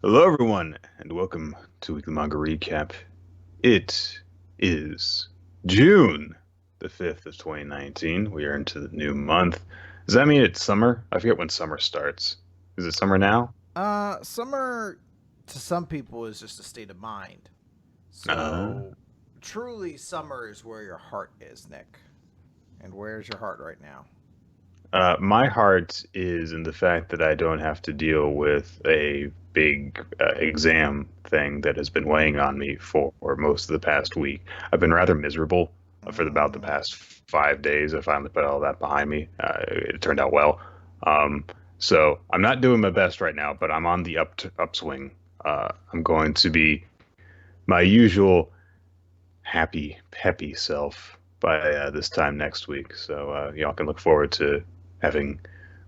Hello, everyone, and welcome to Weekly Manga Recap. It is June the 5th of 2019. We are into the new month. Does that mean it's summer? I forget when summer starts. Is it summer now? Summer to some people is just a state of mind. Uh, So, truly, summer is where your heart is, Nick. And where's your heart right now? my heart is in the fact that I don't have to deal with a big exam thing that has been weighing on me for most of the past week. I've been rather miserable for about the Mm, past 5 days. I finally put all that behind me. It turned out well. Um, so I'm not doing my best right now, but I'm on the upswing. I'm going to be my usual happy, peppy self by this time next week. So y'all can look forward to having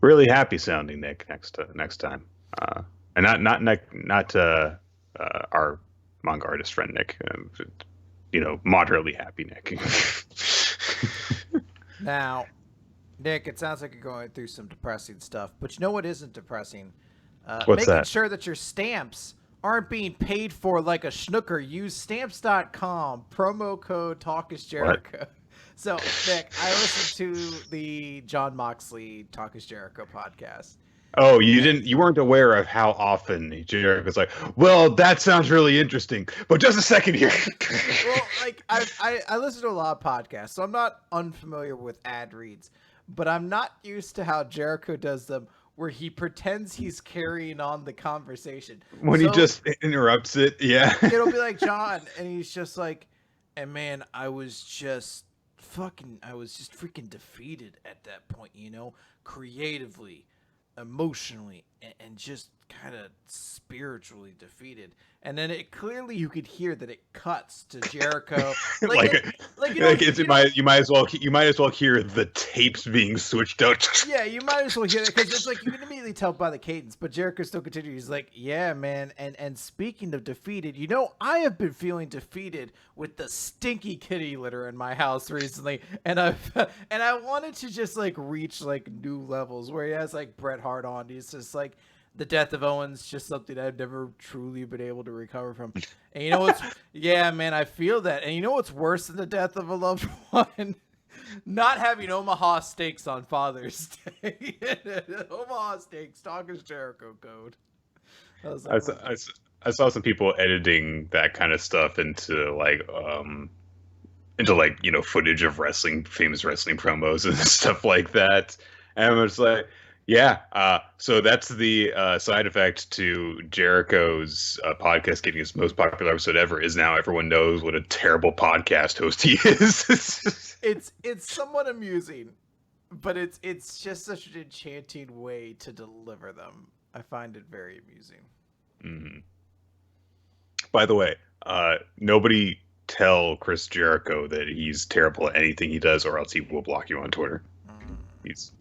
really happy sounding Nick next time, uh, and not our manga artist friend Nick, moderately happy Nick. Now, Nick, it sounds like you're going through some depressing stuff, but you know what isn't depressing? What's Making that? sure that your stamps aren't being paid for like a schnooker. Use stamps.com, promo code Talk is What? Jericho. So, Nick, I listened to the John Moxley Talk is Jericho podcast. Oh, you weren't aware of how often Jericho was like, well, that sounds really interesting, but just a second here. Well, like I listen to a lot of podcasts, so I'm not unfamiliar with ad reads, but I'm not used to how Jericho does them, where he pretends he's carrying on the conversation. When he So just interrupts it, yeah. it'll be like John, and he's just like, and man, I was just freaking defeated at that point, creatively, emotionally, and just kind of spiritually defeated. And then it clearly you could hear that it cuts to Jericho, like like it, like like you might as well hear the tapes being switched out. yeah, you might as well hear it because it's like you can immediately tell by the cadence. But Jericho still continues. He's like, "Yeah, man." And speaking of defeated, I have been feeling defeated with the stinky kitty litter in my house recently, and I wanted to just like reach like new levels where he has like Bret Hart on. He's just like the death of Owens, just something I've never truly been able to recover from. And you know what's yeah, man, I feel that. And you know what's worse than the death of a loved one? Not having Omaha steaks on Father's Day. Omaha steaks, talk is Jericho code. I was I, like, s- I s- I saw some people editing that kind of stuff into like footage of famous wrestling promos and stuff like that. And I was like, yeah. So that's the side effect to Jericho's podcast getting his most popular episode ever. Is now everyone knows what a terrible podcast host he is. it's somewhat amusing, but it's just such an enchanting way to deliver them. I find it very amusing. hmm By the way, nobody tell Chris Jericho that he's terrible at anything he does, or else he will block you on Twitter. Mm. He's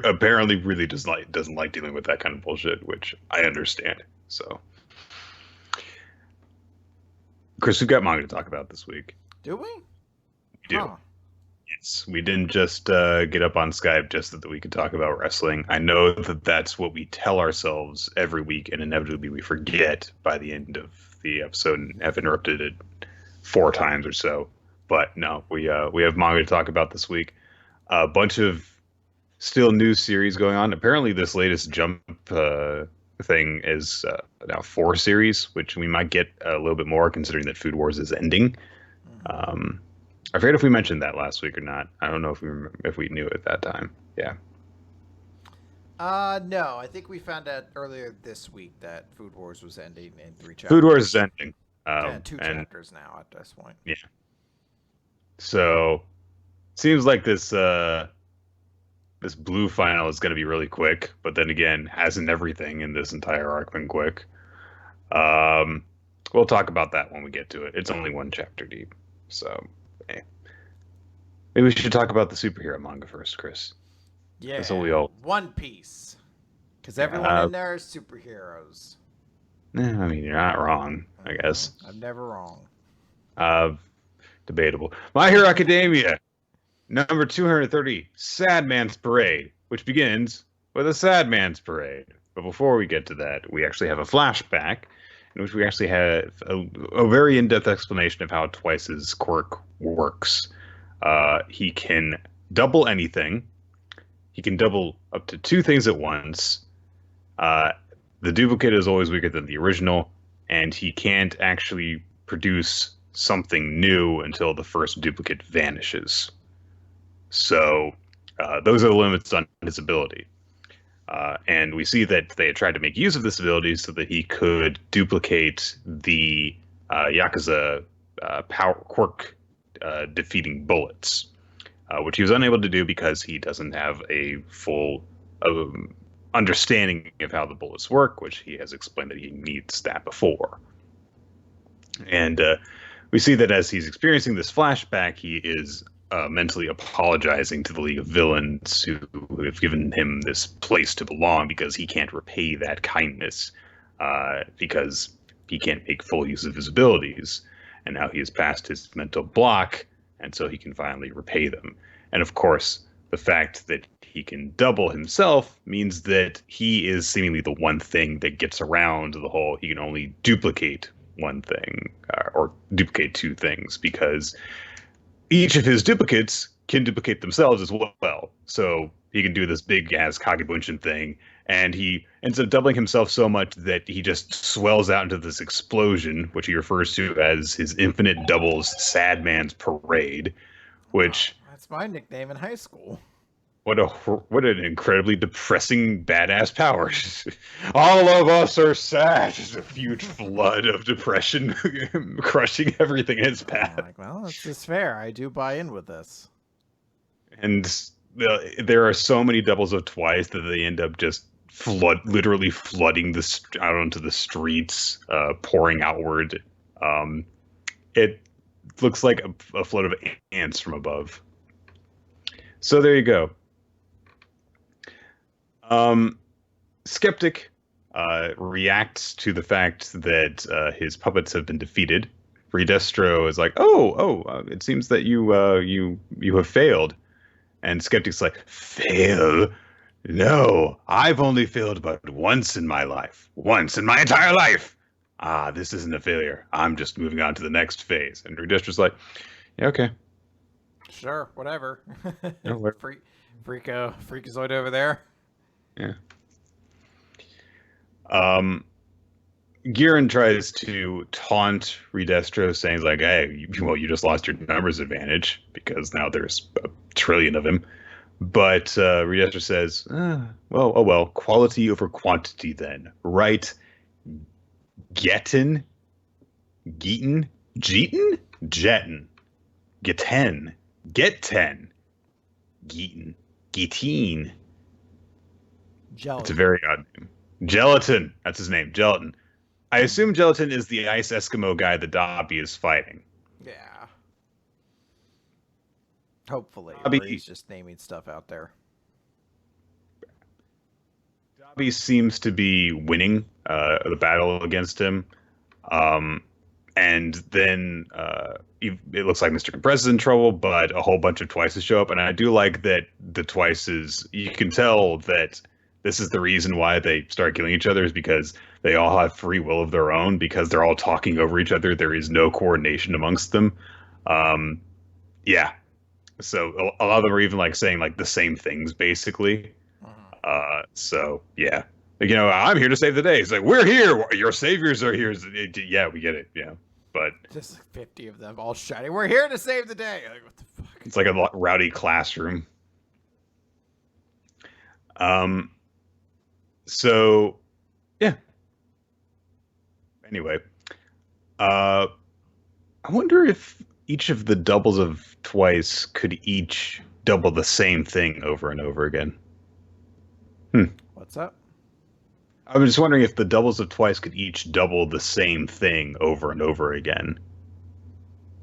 apparently really doesn't like dealing with that kind of bullshit, which I understand. So, Chris, we've got manga to talk about this week. Do we? We do. Huh. Yes, we didn't just get up on Skype just so that we could talk about wrestling. I know that that's what we tell ourselves every week, and inevitably we forget by the end of the episode and have interrupted it 4 times or so. But no, we have manga to talk about this week. A bunch of still new series going on. Apparently, this latest Jump thing is now 4 series, which we might get a little bit more considering that Food Wars is ending. Mm-hmm. I forget if we mentioned that last week or not. I don't know if we knew at that time. Yeah. No, I think we found out earlier this week that Food Wars was ending in 3 chapters. Food Wars is ending. Yeah, 2 and chapters now at this point. yeah. So seems like this blue final is going to be really quick, but then again, hasn't everything in this entire arc been quick? We'll talk about that when we get to it. It's only 1 chapter deep, so Maybe we should talk about the superhero manga first, Chris. That's what we Yeah, all. One Piece. Because Yeah. everyone in there is superheroes. I mean, you're not wrong, I guess. I'm never wrong. Uh, Debatable. My Hero Academia, number 230, Sad Man's Parade, which begins with a Sad Man's Parade. But before we get to that, we actually have a flashback in which we actually have a very in-depth explanation of how Twice's quirk works. He can double anything. He can double up to two things at once. Uh, the duplicate is always weaker than the original, and he can't actually produce something new until the first duplicate vanishes. So those are the limits on his ability. And we see that they had tried to make use of this ability so that he could duplicate the Yakuza power quirk defeating bullets, which he was unable to do because he doesn't have a full understanding of how the bullets work, which he has explained that he needs that before. And we see that as he's experiencing this flashback, he is mentally apologizing to the League of Villains who have given him this place to belong because he can't repay that kindness because he can't make full use of his abilities. And now he has passed his mental block, and so he can finally repay them. And of course, the fact that he can double himself means that he is seemingly the one thing that gets around the whole he can only duplicate one thing or duplicate two things because each of his duplicates can duplicate themselves as well. So he can do this big ass Kagebunshin thing, and he ends up doubling himself so much that he just swells out into this explosion, which he refers to as his infinite doubles sad man's parade, which That's my nickname in high school. what an incredibly depressing badass power. All of us are sad. Just a huge flood of depression crushing everything in its path. I'm like, well, it's just fair. I do buy in with this. And there are so many doubles of Twice that they end up just literally flooding out onto the streets, pouring outward. It looks like a flood of ants from above. So there you go. Skeptic reacts to the fact that his puppets have been defeated. Redestro is like, it seems that you have failed. And Skeptic's like, fail? No, I've only failed but once in my life. Once in my entire life. This isn't a failure. I'm just moving on to the next phase. And Redestro's like, yeah, okay. Sure, whatever. No, Freakazoid over there. Yeah. Giran tries to taunt Redestro, saying like, "Hey, you just lost your numbers advantage because now there's a trillion of him." But Redestro says, well, quality over quantity then, right? Getten, Geeten, Jeeten, Jetten, Geten, Get-ten, Geeten, Geteen. Gelatin. It's a very odd name. Gelatin. That's his name. Gelatin. I assume Gelatin is the ice Eskimo guy that Dobby is fighting. Yeah. Hopefully. Dobby, or he's just naming stuff out there. Dobby seems to be winning the battle against him. And then it looks like Mr. Compress is in trouble, but a whole bunch of Twices show up. And I do like that the Twices, you can tell that this is the reason why they start killing each other is because they all have free will of their own because they're all talking over each other. There is no coordination amongst them. Yeah. So a lot of them are even like saying like the same things basically. So yeah, I'm here to save the day. It's like, we're here. Your saviors are here. Yeah, we get it. Yeah. But just like 50 of them all shouting, we're here to save the day. Like, what the fuck? It's like a rowdy classroom. So yeah. Anyway, I wonder if each of the doubles of Twice could each double the same thing over and over again. What's up? I was just wondering if the doubles of Twice could each double the same thing over and over again.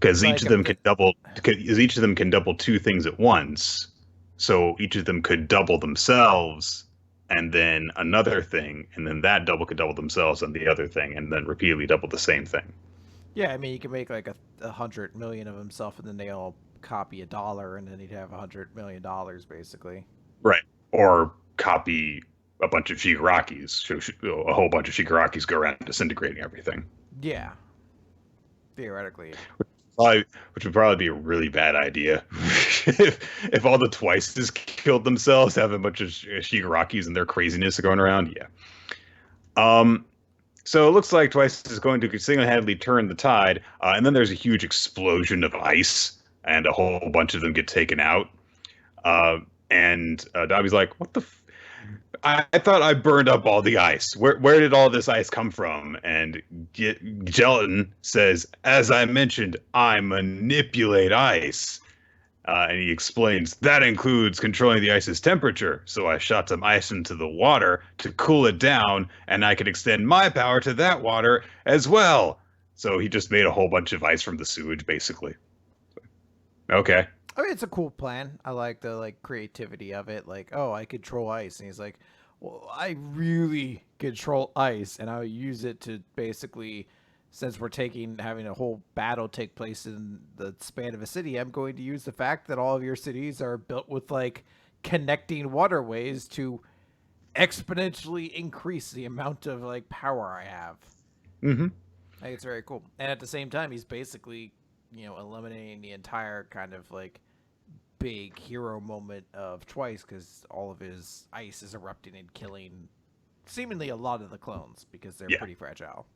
because each Like of if them the, can double, because each of them can double two things at once. So each of them could double themselves, and then another thing, and then that double could double themselves and the other thing, and then repeatedly double the same thing. yeah, I mean, you can make like a 100 million of himself, and then they all copy $1, and then he'd have $100 million basically. Right. Or copy a bunch of Shigarakis. So a whole bunch of Shigarakis go around disintegrating everything. Yeah, theoretically. Probably, which would probably be a really bad idea. If all the Twices killed themselves, have a bunch of Shigarakis and their craziness going around, yeah. Um, so it looks like Twice is going to single-handedly turn the tide, and then there's a huge explosion of ice, and a whole bunch of them get taken out. And Dobby's like, "What the? I thought I burned up all the ice. Where did all this ice come from?" And Gelatin says, "As I mentioned, I manipulate ice." And he explains that includes controlling the ice's temperature. So I shot some ice into the water to cool it down, and I could extend my power to that water as well. So he just made a whole bunch of ice from the sewage, basically. Okay. I mean, it's a cool plan. I like the creativity of it. Like, oh, I control ice, and he's like, well, I really control ice, and I'll use it to basically, since we're having a whole battle take place in the span of a city, I'm going to use the fact that all of your cities are built with like connecting waterways to exponentially increase the amount of like power I have. Mm-hmm. I think it's very cool. And at the same time, he's basically, eliminating the entire kind of like big hero moment of Twice because all of his ice is erupting and killing seemingly a lot of the clones because they're Yeah. pretty fragile.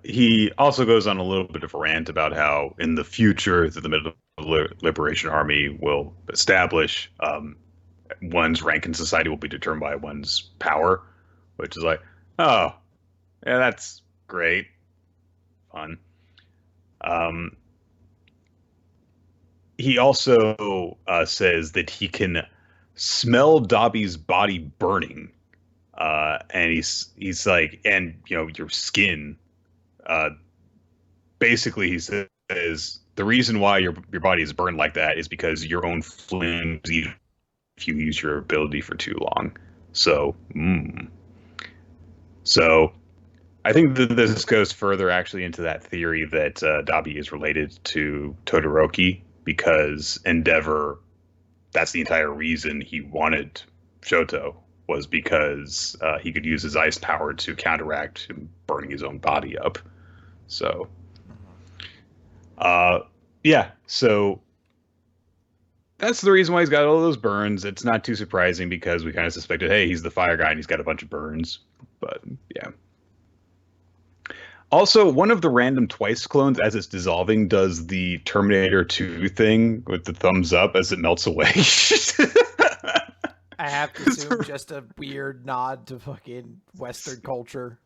He also goes on a little bit of a rant about how in the future that the Middle Liberation Army will establish, one's rank in society will be determined by one's power, which is like, oh, yeah, that's great, fun. Um, he also says that he can smell Dobby's body burning, and he's like, and your skin. Uh, Basically, he says the reason why your body is burned like that is because your own flames eat if you use your ability for too long. So, so I think that this goes further actually into that theory that Dabi is related to Todoroki because Endeavor, that's the entire reason he wanted Shoto, was because he could use his ice power to counteract him burning his own body up. So, yeah, so that's the reason why he's got all those burns. It's not too surprising because we kind of suspected, hey, he's the fire guy and he's got a bunch of burns. But yeah. Also, one of the random Twice clones, as it's dissolving, does the Terminator 2 thing with the thumbs up as it melts away. I have to assume just a weird nod to fucking Western culture.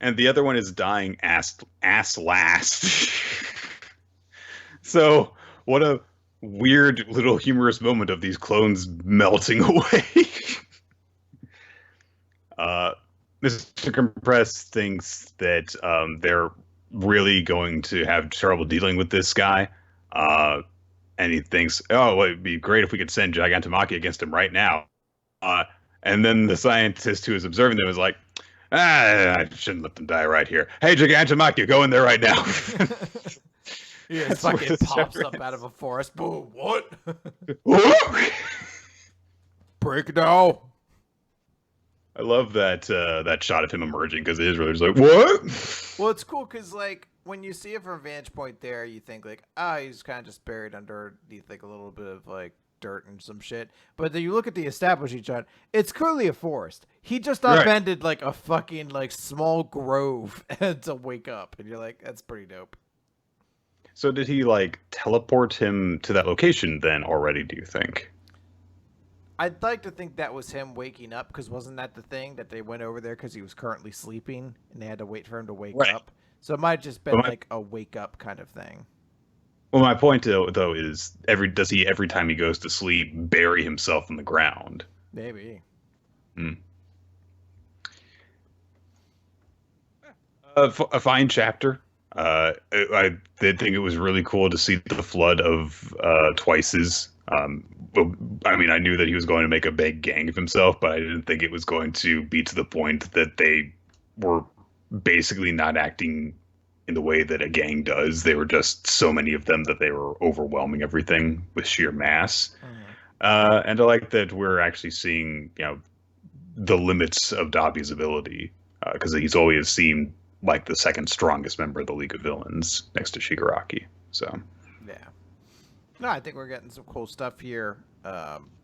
And the other one is dying ass last. So, what a weird little humorous moment of these clones melting away. Mr. Compress thinks that they're really going to have trouble dealing with this guy. And he thinks, oh, well, it'd be great if we could send Gigantomachia against him right now. And then the scientist who is observing them is like, I shouldn't let them die right here. Hey, Gigantomachia, go in there right now. Yeah, it fucking pops up out of a forest. Boom, what? Break it down. I love that shot of him emerging because it is really just like, what? Well, it's cool because like when you see it from a vantage point there, you think like, he's kind of just buried underneath like a little bit of like dirt and some shit. But then you look at the establishing shot, it's clearly a forest. He just upended like a fucking like small grove to wake up, and you're like, that's pretty dope. So did he like teleport him to that location then already, do you think? I'd like to think that was him waking up, because wasn't that the thing that they went over there because he was currently sleeping and they had to wait for him to wake up? So it might have just been like a wake up kind of thing. Well, my point though is does he every time he goes to sleep bury himself in the ground? Maybe. A fine chapter. I did think it was really cool to see the flood of Twices. But, I mean, I knew that he was going to make a big gang of himself, but I didn't think it was going to be to the point that they were basically not acting in the way that a gang does. They were just so many of them that they were overwhelming everything with sheer mass. Mhm. And I like that we're actually seeing, the limits of Dabi's ability, because he's always seemed like the second strongest member of the League of Villains next to Shigaraki. So, Yeah. No, I think we're getting some cool stuff here.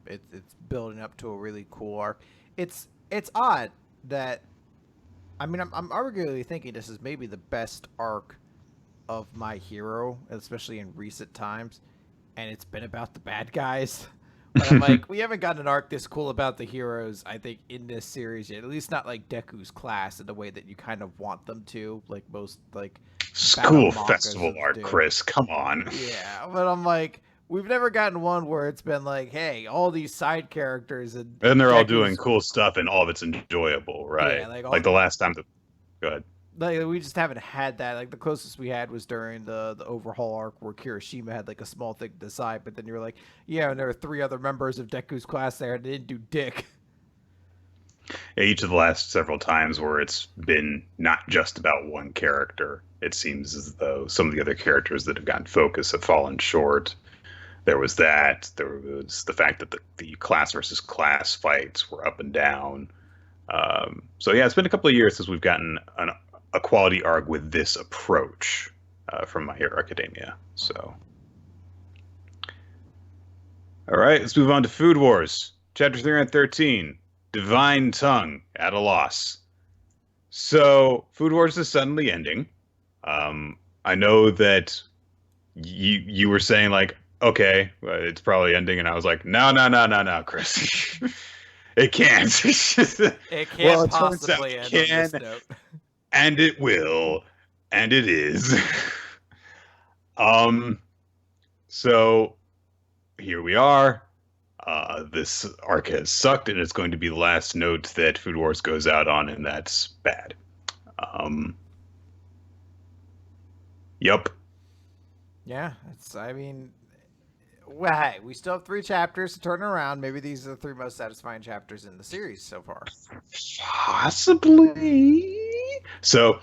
It's building up to a really cool arc. It's odd that I mean I'm arguably thinking this is maybe the best arc of My Hero, especially in recent times, and it's been about the bad guys. But I'm like, we haven't gotten an arc this cool about the heroes, I think, in this series yet. At least not like Deku's class in the way that you kind of want them to, like most like battle school mangas festival art, do. Chris. Come on. Yeah, but I'm like, we've never gotten one where it's been like, hey, all these side characters and And they're all doing Deku's, cool stuff, and all of it's enjoyable, yeah, right? like Like all, the last time. Go ahead. like we just haven't had that. Like the closest we had was during the overhaul arc where Kirishima had like a small thing to decide, but then you were like, yeah, and there were three other members of Deku's class there, and they didn't do dick. Yeah, each of the last several times where it's been not just about one character, it seems as though some of the other characters that have gotten focus have fallen short. There was that. There was the fact that the class versus class fights were up and down. So yeah, it's been a couple of years since we've gotten a quality arc with this approach from My Hero Academia. So, all right, let's move on to Food Wars, Chapter 313, Divine Tongue at a Loss. So, Food Wars is suddenly ending. I know that you were saying like, okay, it's probably ending, and I was like, no, no, no, no, no, Chris, it can't. It Well, can't it turns out possibly it end on this can, note. and it will, and it is. um, so here we are. This arc has sucked, and it's going to be the last note that Food Wars goes out on, and that's bad. Um, yup. Yeah, it's. I mean, well, hey, we still have three chapters to turn around. Maybe these are the three most satisfying chapters in the series so far. Possibly. So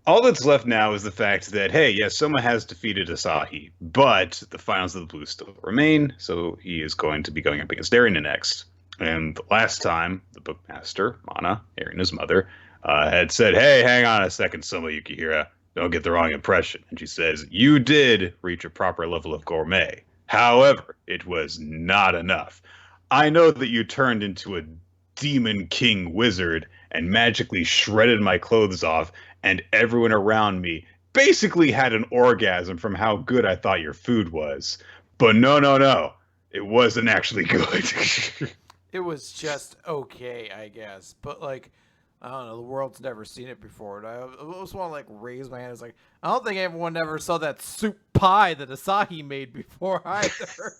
all that's left now is the fact that, hey, yes, Soma has defeated Asahi, but the finals of the Blue still remain, so he is going to be going up against Erina next. And the last time, the bookmaster, Mana, Erina's mother, had said, hey, hang on a second, Soma Yukihira, don't get the wrong impression. And she says, you did reach a proper level of gourmet. However, it was not enough. I know that you turned into a demon king wizard and magically shredded my clothes off, and everyone around me basically had an orgasm from how good I thought your food was. But no, no, no. It wasn't actually good. It was just okay, I guess. But like, I don't know, the world's never seen it before. And I almost want to like raise my hand. It's like, I don't think everyone ever saw that soup pie that Asahi made before either.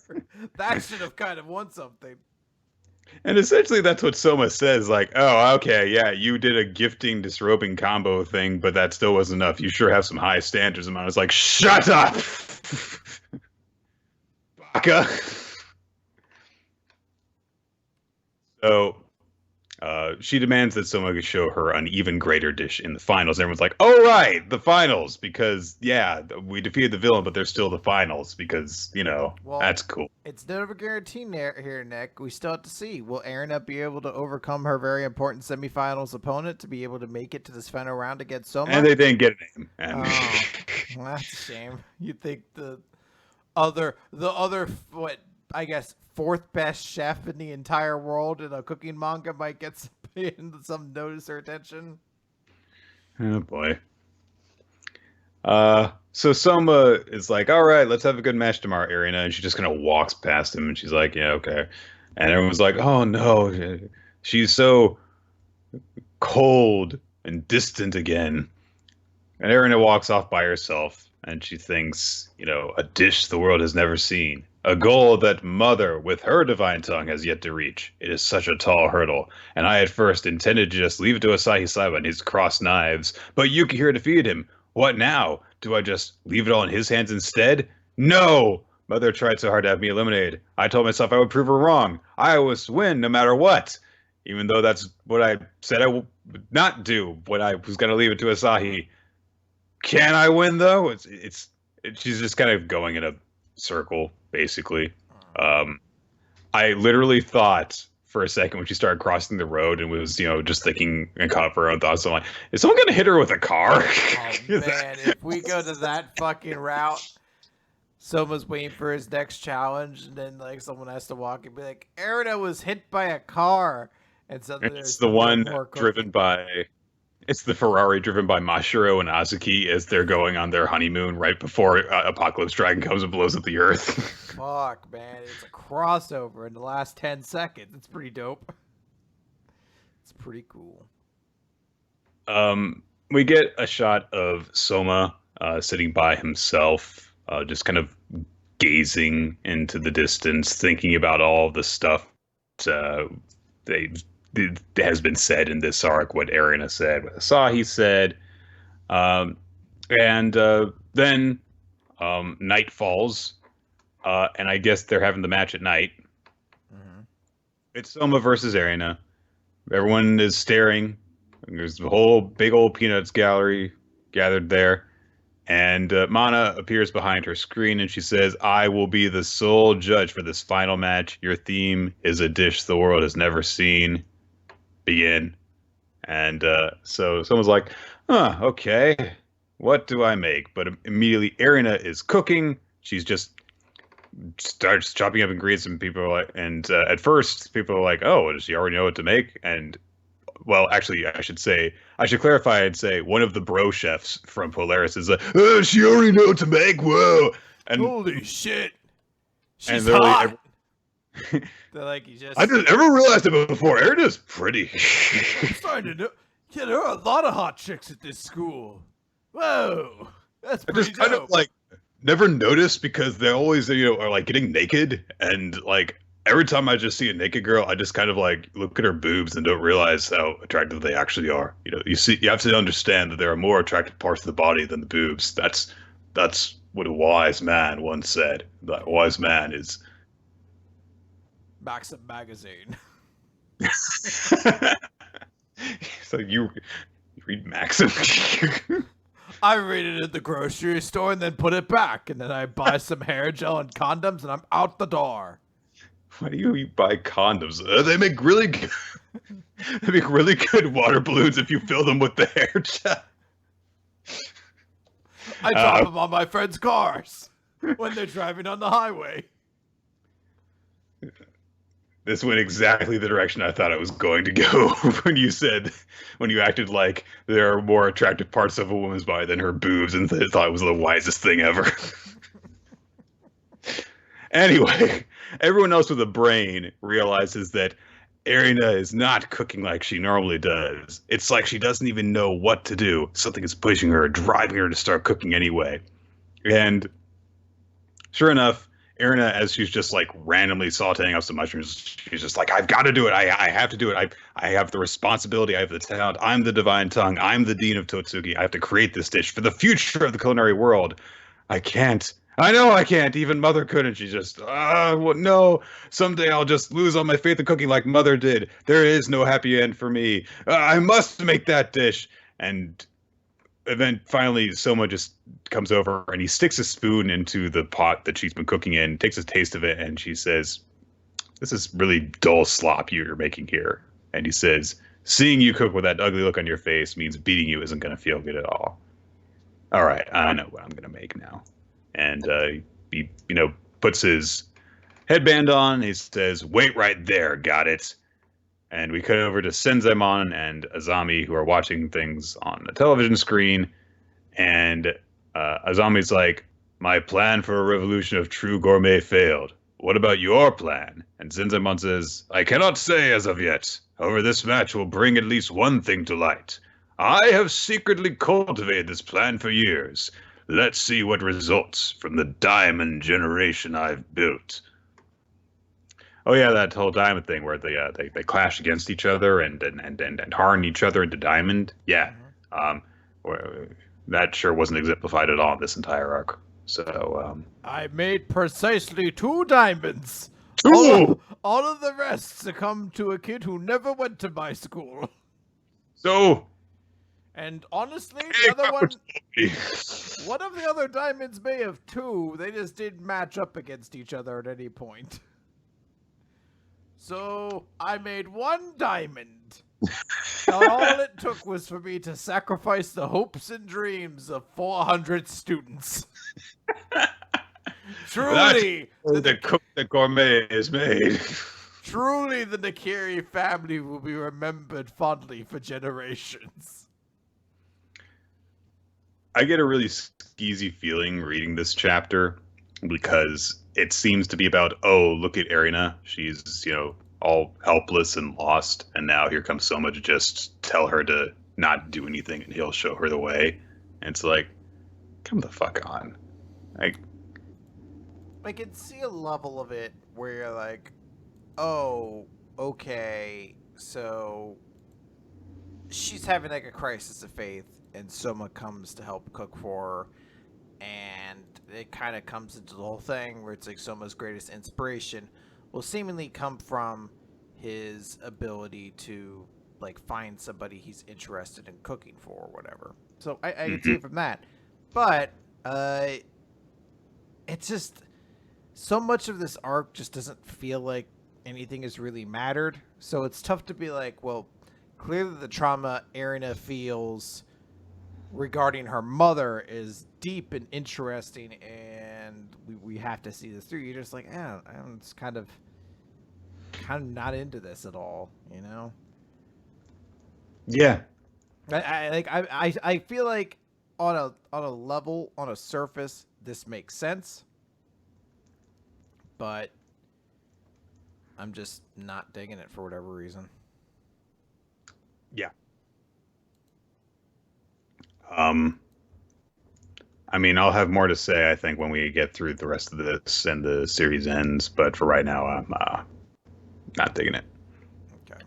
That should have kind of won something. And essentially that's what Soma says, like, oh, okay, yeah, you did a gifting disrobing combo thing, but that still wasn't enough. You sure have some high standards. And I was like, shut up! Baka. So she demands that Soma show her an even greater dish in the finals. And everyone's like, oh, right, the finals, because, yeah, we defeated the villain, but they're still the finals, because, Well, that's cool. it's never guaranteed here, Nick. We still have to see. Will Erina be able to overcome her very important semifinals opponent to be able to make it to this final round against Soma? And they didn't get a name. And Oh, well, that's a shame. You think the other what I guess fourth best chef in the entire world in a cooking manga might get some notice or attention? oh, boy. So Soma is like, all right, let's have a good match tomorrow, Irina. And she just kind of walks past him and she's like, yeah, okay. And everyone's like, oh no, she's so cold and distant again. And Irina walks off by herself and she thinks, a dish the world has never seen. A goal that Mother, with her divine tongue, has yet to reach. It is such a tall hurdle, and I at first intended to just leave it to Asahi Saiba and his crossed knives, but Yukihira defeated him. What now? Do I just leave it all in his hands instead? No! Mother tried so hard to have me eliminated. I told myself I would prove her wrong. I always win no matter what. Even though that's what I said would not do when I was going to leave it to Asahi. Can I win though? She's just kind of going in a circle, basically. Um, I literally thought for a second when she started crossing the road and was, just thinking and caught up her own thoughts. I'm like, is someone gonna hit her with a car? Oh man, if we go to that fucking route, someone's waiting for his next challenge, and then like someone has to walk and be like, Erina was hit by a car, and suddenly It's there's the no one more driven cooking. by it's the Ferrari driven by Mashiro and Azuki as they're going on their honeymoon right before Apocalypse Dragon comes and blows up the Earth. Fuck, man, it's a crossover in the last 10 seconds. It's pretty dope. It's pretty cool. We get a shot of Soma sitting by himself, just kind of gazing into the distance, thinking about all the stuff uh, they that has been said in this arc, what Erina said, what Asahi said, um, and then night falls, and I guess they're having the match at night. Mm-hmm. It's Soma versus Erina. Everyone is staring. There's a whole big old Peanuts gallery gathered there. And Mana appears behind her screen and she says, I will be the sole judge for this final match. Your theme is a dish the world has never seen. Begin. And so someone's like, okay. What do I make? But immediately, Erina is cooking. She's just starts chopping up ingredients, and people are like, and at first, people are like, oh, does she already know what to make? And well, actually, I should clarify and say one of the bro chefs from Polaris is like, oh, she already know what to make. Whoa. And Holy shit. and She's literally, hot. They're like, you just. I just never realized it before. Erina's pretty. I'm starting to know. Yeah, there are a lot of hot chicks at this school. Whoa. That's I pretty just kind dope. of like never noticed because they always, are like getting naked and like every time I just see a naked girl, I just kind of like look at her boobs and don't realize how attractive they actually are. You have to understand that there are more attractive parts of the body than the boobs. That's what a wise man once said. That wise man is Maxim magazine. so you read Maxim. I read it at the grocery store and then put it back, and then I buy some hair gel and condoms, and I'm out the door. Why do you buy condoms? They make really good, they make really good water balloons if you fill them with the hair gel. I drop them on my friends' cars when they're driving on the highway. This went exactly the direction I thought it was going to go when you acted like there are more attractive parts of a woman's body than her boobs and thought it was the wisest thing ever. Anyway, everyone else with a brain realizes that Erina is not cooking like she normally does. It's like she doesn't even know what to do. Something is pushing her, driving her to start cooking anyway. And sure enough, Erina, as she's just like randomly sauteing up some mushrooms, she's just like, I've got to do it. I have to do it. I have the responsibility. I have the talent. I'm the divine tongue. I'm the dean of Totsuki. I have to create this dish for the future of the culinary world. I can't. I know I can't. Even Mother couldn't. She just, well, no. Someday I'll just lose all my faith in cooking like Mother did. There is no happy end for me. I must make that dish. And then finally, Soma just comes over and he sticks a spoon into the pot that she's been cooking in, takes a taste of it, and she says, this is really dull slop you're making here. And he says, seeing you cook with that ugly look on your face means beating you isn't going to feel good at all. All right, I know what I'm going to make now. And he, puts his headband on. He says, wait right there, got it. And we cut over to Senzemon and Azami, who are watching things on the television screen. And Azami's like, my plan for a revolution of true gourmet failed. What about your plan? And Senzemon says, I cannot say as of yet. However, this match will bring at least one thing to light. I have secretly cultivated this plan for years. Let's see what results from the diamond generation I've built. Oh yeah, that whole diamond thing where they clash against each other and harden each other into diamond. Yeah, where that sure wasn't exemplified at all in this entire arc. So, I made precisely 2 diamonds. two. All of the rest succumbed to a kid who never went to my school. So, And honestly, hey, one of the other diamonds may have 2. They just didn't match up against each other at any point. So I made 1 diamond. And all it took was for me to sacrifice the hopes and dreams of 400 students. Truly, the gourmet is made. truly, the Nakiri family will be remembered fondly for generations. I get a really skeezy feeling reading this chapter because it seems to be about, oh, look at Erina. She's, all helpless and lost. And now here comes Soma to just tell her to not do anything and he'll show her the way. And it's like, come the fuck on. I can see a level of it where you're like, oh, okay, so she's having like a crisis of faith, and Soma comes to help cook for her, and it kind of comes into the whole thing where it's like Soma's greatest inspiration will seemingly come from his ability to like find somebody he's interested in cooking for or whatever. So I can see it from that, but it's just so much of this arc just doesn't feel like anything has really mattered. So it's tough to be like, well, clearly the trauma Erina feels regarding her mother is deep and interesting, and we have to see this through. You're just like, I'm just kind of not into this at all, Yeah. I feel like on a level, on a surface, this makes sense, but I'm just not digging it for whatever reason. Yeah. I mean, I'll have more to say, I think, when we get through the rest of this and the series ends, but for right now, I'm not digging it. Okay.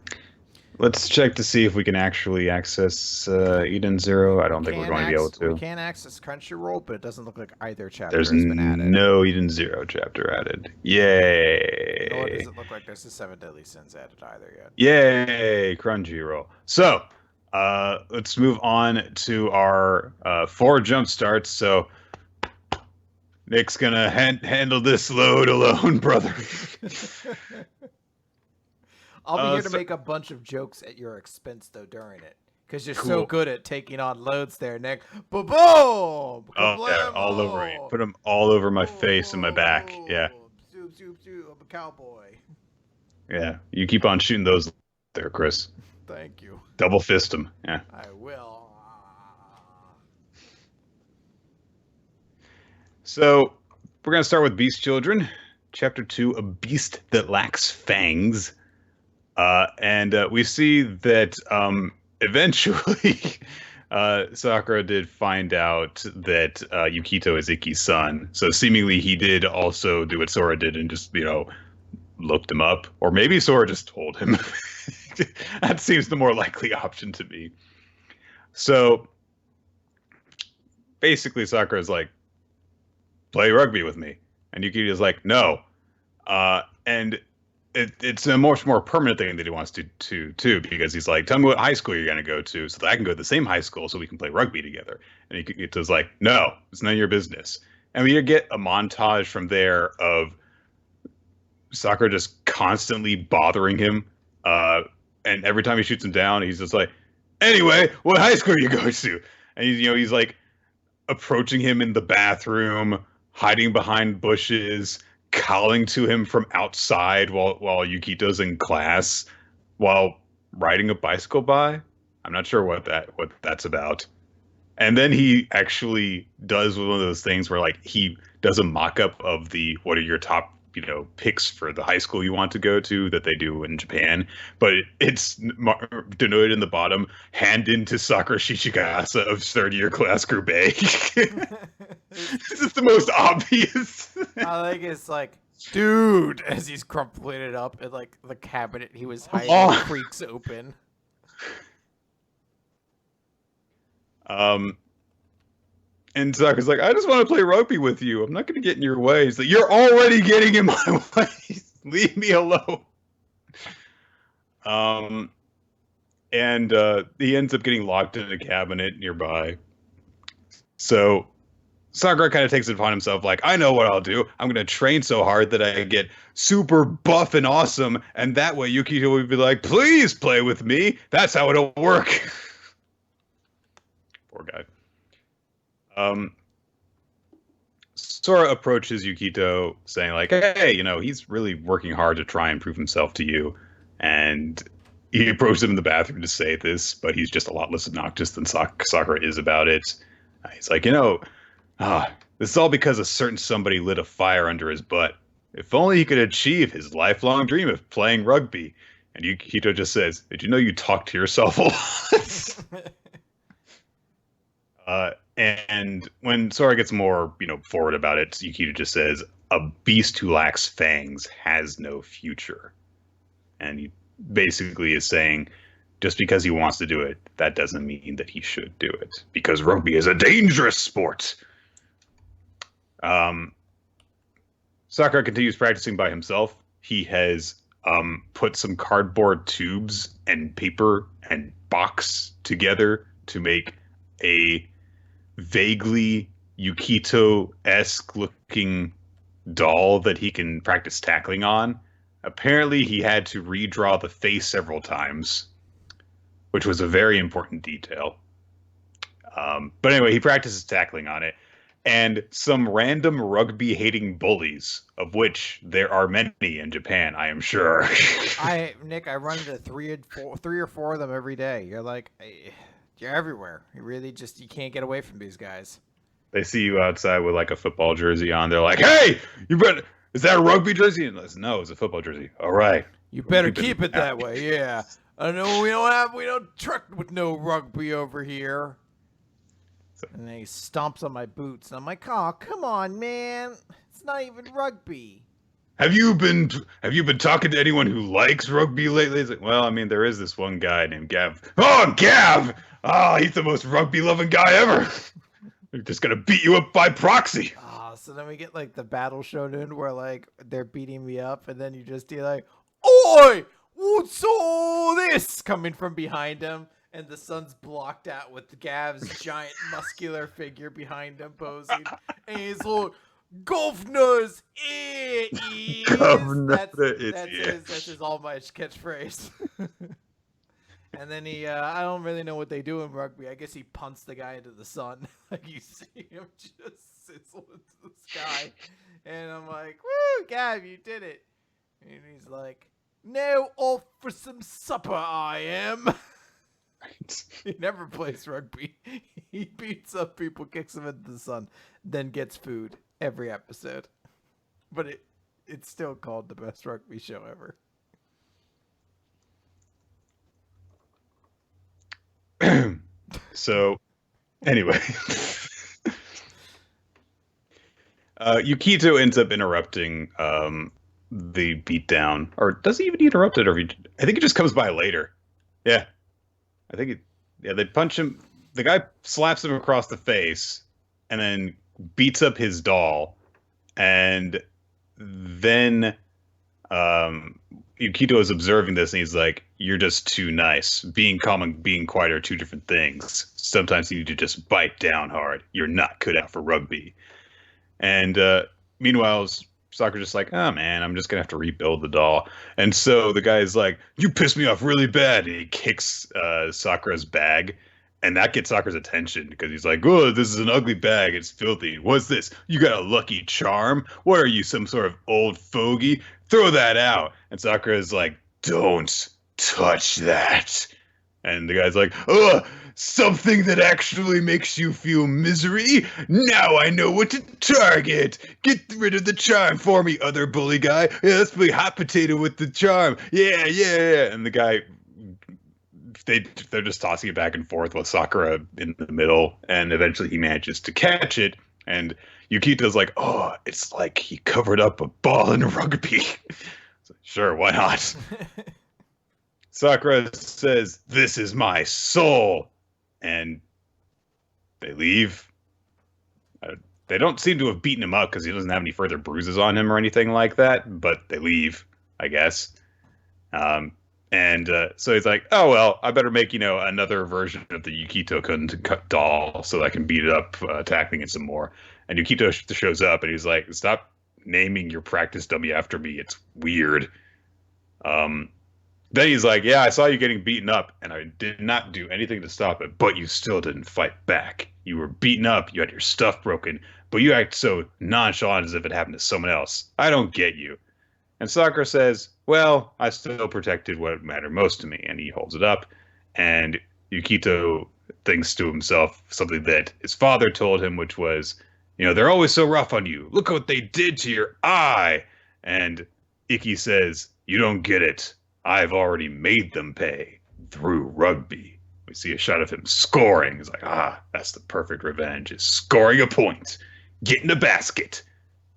Let's check to see if we can actually access Eden Zero. I don't think we're going to be able to. We can access Crunchyroll, but it doesn't look like either chapter There's has been added. no Eden Zero chapter added. Yay! Nor does it look like there's a 7 Deadly Sins added either yet. Yay! Crunchyroll. So, let's move on to our 4 jump starts. So, Nick's gonna handle this load alone, brother. I'll be here to make a bunch of jokes at your expense, though, during it. Because you're so good at taking on loads there, Nick. Boom! Oh, yeah, all over you. Put them all over my face and my back. Yeah. Zoop, zoop, zoop. I'm a cowboy. Yeah. You keep on shooting those there, Chris. Thank you. Double fist them. Yeah. I will. So, we're going to start with Beast Children. Chapter 2, A Beast That Lacks Fangs. And we see that eventually Sakura did find out that Yukito is Iki's son. So seemingly he did also do what Sora did and just, looked him up. Or maybe Sora just told him. That seems the more likely option to me. So basically Sakura's like, play rugby with me. And Yukito's like, no. And it's a much more permanent thing that he wants to too, because he's like, tell me what high school you're going to go to so that I can go to the same high school so we can play rugby together. And Yukito's like, no, it's none of your business. And we get a montage from there of Sakura just constantly bothering him. And every time he shoots him down, he's just like, anyway, what high school are you going to? And he's like approaching him in the bathroom, hiding behind bushes, calling to him from outside while Yukito's in class, while riding a bicycle by. I'm not sure what that's about. And then he actually does one of those things where like he does a mock-up of the what are your top picks for the high school you want to go to that they do in Japan, but it's denoted in the bottom, hand into Sakura Shishigasa of third year class group A. This is the most obvious. I think it's like, dude, as he's crumpling it up and like the cabinet he was hiding creaks open. And Sakura's like, I just want to play rugby with you. I'm not going to get in your way. He's like, you're already getting in my way. Leave me alone. Um, and he ends up getting locked in a cabinet nearby. So Sakura kind of takes it upon himself, like, I know what I'll do. I'm going to train so hard that I get super buff and awesome, and that way Yukito will be like, please play with me. That's how it'll work. Poor guy. Sora approaches Yukito saying like, hey, he's really working hard to try and prove himself to you. And he approached him in the bathroom to say this, but he's just a lot less obnoxious than Sakura is about it. He's like, this is all because a certain somebody lit a fire under his butt. If only he could achieve his lifelong dream of playing rugby. And Yukito just says, did you know you talk to yourself a lot? And when Sora gets more, forward about it, Yukito just says, a beast who lacks fangs has no future. And he basically is saying, just because he wants to do it, that doesn't mean that he should do it. Because rugby is a dangerous sport. Sakura continues practicing by himself. He has put some cardboard tubes and paper and box together to make a vaguely Yukito-esque looking doll that he can practice tackling on. Apparently, he had to redraw the face several times, which was a very important detail. But anyway, he practices tackling on it. And some random rugby-hating bullies, of which there are many in Japan, I am sure. Nick, I run into three or four of them every day. You're like, you're everywhere. You can't get away from these guys. They see you outside with like a football jersey on. They're like, hey, is that a rugby jersey? And like, no, it's a football jersey. All right. You better keep it that way. Yeah. I know we don't truck with no rugby over here. And then he stomps on my boots, and I'm like, "Oh, come on, man! It's not even rugby." Have you been talking to anyone who likes rugby lately? It's like, well, I mean, there is this one guy named Gav. Oh, Gav! Oh, he's the most rugby-loving guy ever. They're just gonna beat you up by proxy. Oh, so then we get like the battle shonen where like they're beating me up, and then you just hear like, "Oi! What's all this?" coming from behind him. And the sun's blocked out with Gav's giant muscular figure behind him posing. And he's like, "Governors, it is." That's his All Might catchphrase. And then I don't really know what they do in rugby. I guess he punts the guy into the sun. Like you see him just sizzle into the sky. And I'm like, woo, Gav, you did it. And he's like, now off for some supper I am. He never plays rugby. He beats up people, kicks them into the sun, then gets food every episode. But it's still called the best rugby show ever. So, anyway. Yukito ends up interrupting the beatdown. Or does he even interrupt it? I think it just comes by later. Yeah. They punch him. The guy slaps him across the face and then beats up his doll. And then Yukito is observing this and he's like, you're just too nice. Being calm and being quiet are two different things. Sometimes you need to just bite down hard. You're not cut out for rugby. And meanwhile, Sakura's just like, oh man, I'm just gonna have to rebuild the doll. And so the guy's like, you pissed me off really bad. And he kicks Sakura's bag. And that gets Sakura's attention because he's like, oh, this is an ugly bag. It's filthy. What's this? You got a Lucky Charm? What are you, some sort of old fogey? Throw that out. And Sakura's like, don't touch that. And the guy's like, ugh, something that actually makes you feel misery? Now I know what to target. Get rid of the charm for me, other bully guy. Yeah, let's play hot potato with the charm. Yeah, yeah. And the guy, they're just tossing it back and forth with Sakura in the middle. And eventually he manages to catch it. And Yukito's like, oh, it's like he covered up a ball in rugby. So, sure, why not? Sakura says, this is my soul. And they leave. They don't seem to have beaten him up because he doesn't have any further bruises on him or anything like that. But they leave, I guess. Um, and so he's like, "Oh well, I better make another version of the Yukito-kun doll so that I can beat it up, attacking it some more." And Yukito shows up, and he's like, "Stop naming your practice dummy after me. It's weird." Um, then he's like, "Yeah, I saw you getting beaten up, and I did not do anything to stop it, but you still didn't fight back. You were beaten up, you had your stuff broken, but you act so nonchalant as if it happened to someone else. I don't get you." And Sakura says, "Well, I still protected what mattered most to me," and he holds it up, and Yukito thinks to himself something that his father told him, which was, "They're always so rough on you. Look what they did to your eye." And Ikki says, "You don't get it. I've already made them pay through rugby." We see a shot of him scoring. He's like, that's the perfect revenge, is scoring a point, getting a basket,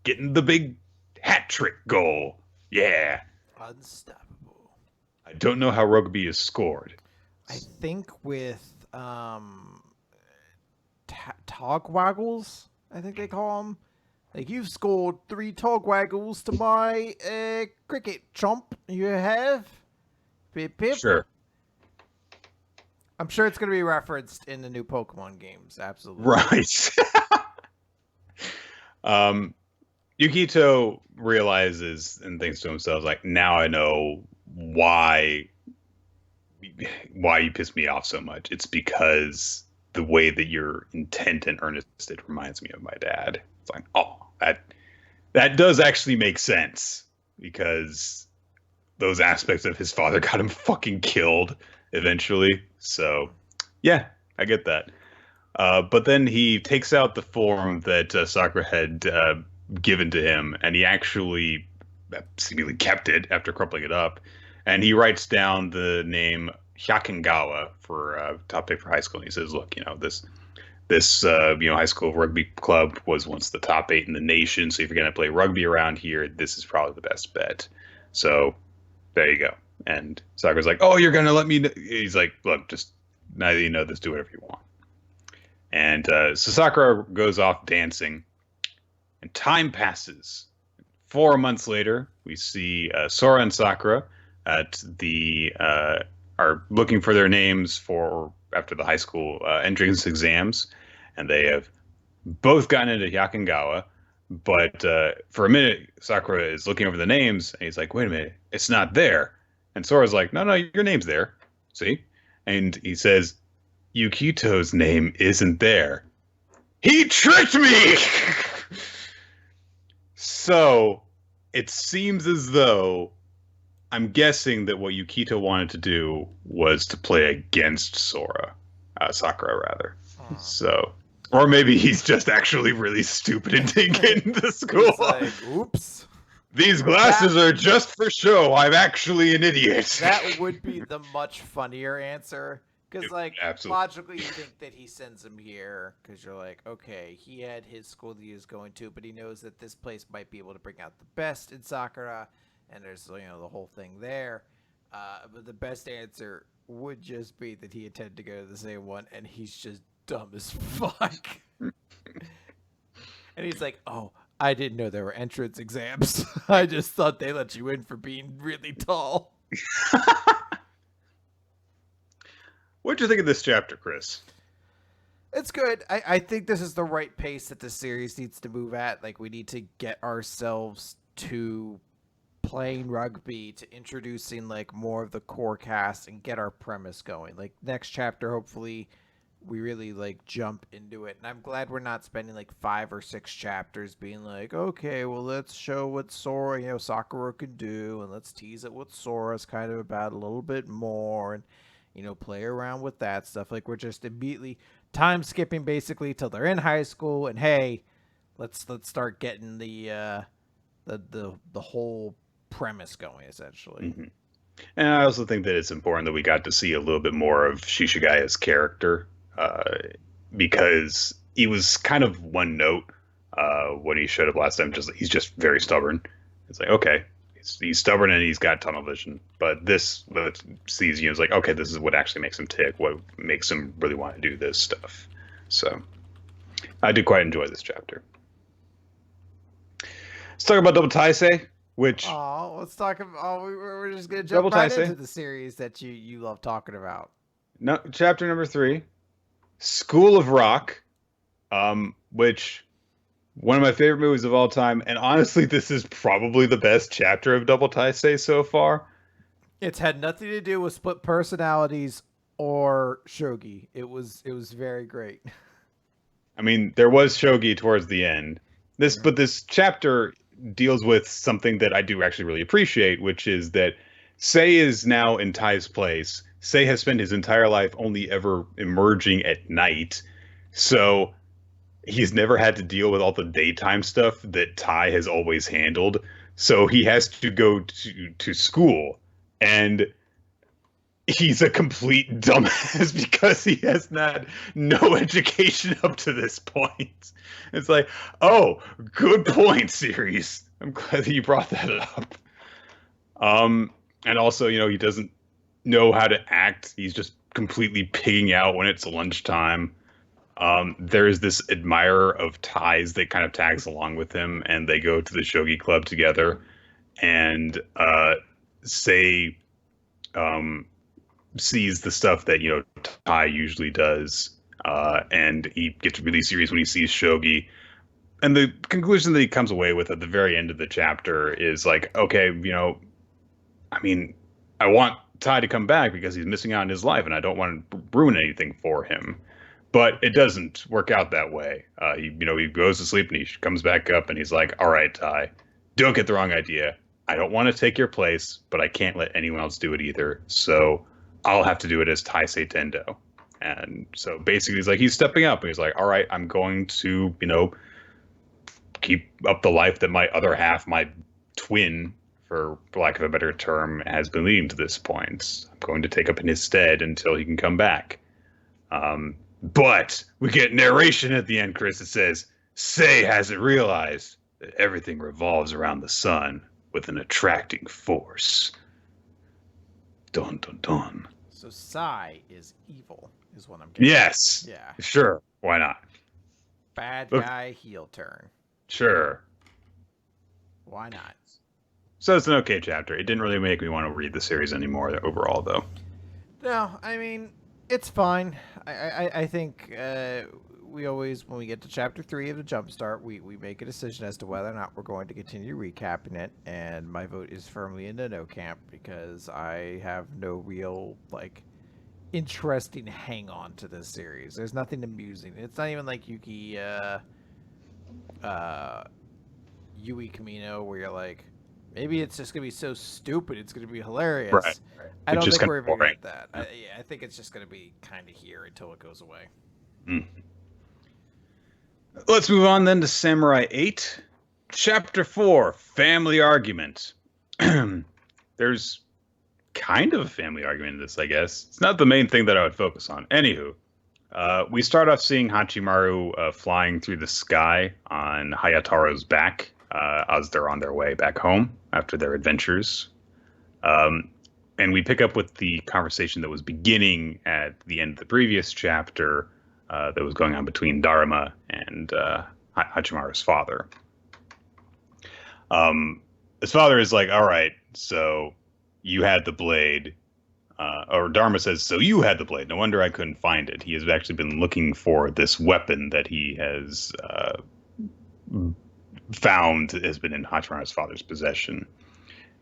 getting the big hat trick goal. Yeah. Unstoppable. I don't know how rugby is scored. I think with tog waggles, I think they call them. Like, you've scored 3 tog waggles to my cricket chomp. You have? Pip pip. Sure. I'm sure it's going to be referenced in the new Pokemon games. Absolutely. Right. Yukito realizes and thinks to himself, like, now I know why you piss me off so much. It's because the way that you're intent and earnest, it reminds me of my dad. It's like, that does actually make sense, because those aspects of his father got him fucking killed eventually. So, yeah, I get that. But then he takes out the form that Sakura had given to him, and he actually seemingly kept it after crumpling it up. And he writes down the name Hyakugawa for top pick for high school. And he says, "Look, this high school rugby club was once the top 8 in the nation. So if you're going to play rugby around here, this is probably the best bet." So there you go. And Sakura's like, "Oh, you're going to let me?" He's like, "Look, just now that you know this, do whatever you want." And so Sakura goes off dancing, and time passes. 4 months later, we see Sora and Sakura at are looking for their names for after the high school entrance exams, and they have both gotten into Hyakugawa. But for a minute, Sakura is looking over the names, and he's like, "Wait a minute, it's not there." And Sora's like, "No, your name's there. See?" And he says, "Yukito's name isn't there. He tricked me!" So it seems as though, I'm guessing that what Yukito wanted to do was to play against Sakura rather. So, or maybe he's just actually really stupid and didn't get into school. He's like, oops. These glasses are just for show. I'm actually an idiot. That would be the much funnier answer. Because, logically, you think that he sends him here because you're like, okay, he had his school that he was going to, but he knows that this place might be able to bring out the best in Sakura, and there's, the whole thing there. But the best answer would just be that he intended to go to the same one, and he's just dumb as fuck. And he's like, "Oh, I didn't know there were entrance exams. I just thought they let you in for being really tall." What'd you think of this chapter, Chris? It's good. I think this is the right pace that the series needs to move at. Like, we need to get ourselves to playing rugby, to introducing more of the core cast and get our premise going. Like, next chapter, hopefully we really jump into it. And I'm glad we're not spending 5 or 6 chapters being like, okay, well, let's show what Sora, Sakura can do, and let's tease it what Sora's kind of about a little bit more, and play around with that stuff. We're just immediately time skipping basically till they're in high school, and hey, let's start getting the whole premise going, essentially. Mm-hmm. And I also think that it's important that we got to see a little bit more of Shishigaya's character, because he was kind of one note when he showed up last time. He's just very stubborn. It's like, okay, he's stubborn and he's got tunnel vision, but this sees it's like, okay, this is what actually makes him tick, what makes him really want to do this stuff. So I did quite enjoy this chapter. Let's talk about Double Taisei, which Oh, let's talk about. Oh, we're just gonna Double jump right into Taisei. the series that you love talking about. No, chapter number 3, School of Rock, which one of my favorite movies of all time, and honestly, this is probably the best chapter of Double Taisei so far. It's had nothing to do with split personalities or shogi. It was very great. I mean, there was shogi towards the end. But this chapter deals with something that I do actually really appreciate, which is that Sei is now in Tai's place. Sei has spent his entire life only ever emerging at night, so he's never had to deal with all the daytime stuff that Tai has always handled. So he has to go to school, and he's a complete dumbass because he has had no education up to this point. It's like, oh, good point, series. I'm glad that you brought that up. And also, he doesn't know how to act. He's just completely pigging out when it's lunchtime. There's this admirer of Tai's that kind of tags along with him, and they go to the shogi club together. And say, sees the stuff that Tai usually does, and he gets really serious when he sees shogi. And the conclusion that he comes away with at the very end of the chapter is like, okay, I mean, I want Tai to come back because he's missing out on his life, and I don't want to ruin anything for him. But it doesn't work out that way. He goes to sleep and he comes back up and he's like, all right, Tai, don't get the wrong idea. I don't want to take your place, but I can't let anyone else do it either. So I'll have to do it as Taisei Tendo. And so basically he's stepping up and he's like, all right, I'm going to, keep up the life that my other half, my twin, for lack of a better term, has been leading to this point. I'm going to take up in his stead until he can come back. But we get narration at the end, Chris. It says, Sei hasn't realized that everything revolves around the sun with an attracting force. Dun, dun, dun. So Sai is evil, is what I'm getting. Yes. Yeah. Sure. Why not? Bad guy, heel turn. Sure. Why not? So it's an okay chapter. It didn't really make me want to read the series anymore overall, though. No, I mean, it's fine. I think we always, when we get to chapter 3 of the Jumpstart, we make a decision as to whether or not we're going to continue recapping it, and my vote is firmly in the no camp because I have no real, interesting hang on to this series. There's nothing amusing. It's not even like Yui Kamino, where you're like, maybe it's just going to be so stupid, it's going to be hilarious. Right. I don't think we're even boring. at that. I think it's just going to be kind of here until it goes away. Mm. Let's move on then to Samurai 8. Chapter 4, Family Argument. There's kind of a family argument in this, I guess. It's not the main thing that I would focus on. Anywho, we start off seeing Hachimaru flying through the sky on Hayataro's back as they're on their way back home after their adventures. And we pick up with the conversation that was beginning at the end of the previous chapter that was going on between Dharma and Hachimaru's father. His father is like, all right, so you had the blade. Or Dharma says, so you had the blade. No wonder I couldn't find it. He has actually been looking for this weapon that he has found has been in Hachimaru's father's possession.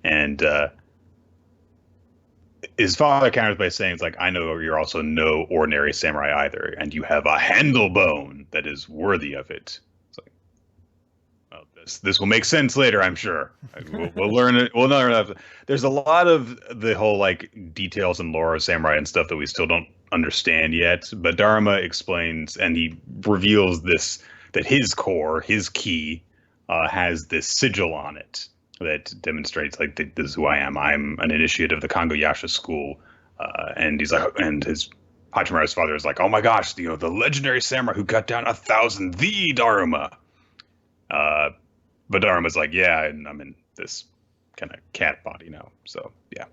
And his father counters by saying, it's like, I know you're also no ordinary samurai either, and you have a handle bone that is worthy of it. It's like, well, this will make sense later, I'm sure. We'll learn it. We'll learn. There's a lot of the whole details and lore of samurai and stuff that we still don't understand yet. But Dharma explains, and he reveals this, that his core, his key, has this sigil on it that demonstrates this is who I am. I'm an initiate of the Kangoyasha school. And he's like, and his Hachimaru's father is like, oh my gosh, the legendary samurai who cut down 1,000, the Dharma. But Dharma's like, yeah, and I'm in this kind of cat body now. So yeah.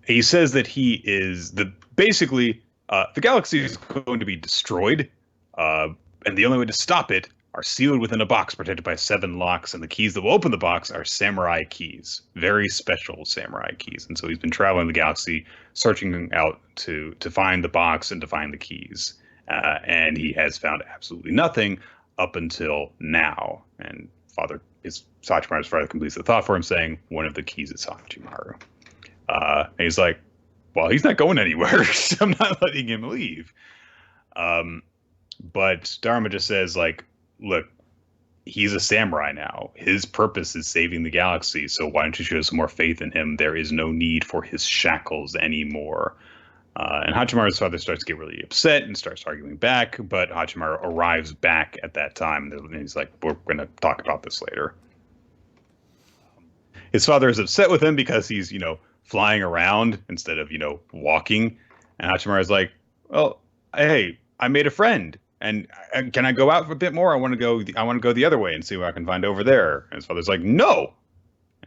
He says that he is basically the galaxy is going to be destroyed. And the only way to stop it are sealed within a box protected by 7 locks, and the keys that will open the box are samurai keys, very special samurai keys. And so he's been traveling the galaxy, searching out to find the box and to find the keys. And he has found absolutely nothing up until now. And Hachimaru's father completes the thought for him, saying one of the keys is Hachimaru. And he's like, well, he's not going anywhere. I'm not letting him leave. But Dharma just says, like, look, he's a samurai now. His purpose is saving the galaxy, so why don't you show some more faith in him? There is no need for his shackles anymore. And Hachimaru's father starts to get really upset and starts arguing back, but Hachimaru arrives back at that time, and he's like, we're going to talk about this later. His father is upset with him because he's, flying around instead of, walking. And Hachimaru's like, well, hey, I made a friend. And can I go out for a bit more? I want to go the other way and see what I can find over there. And his father's like, no.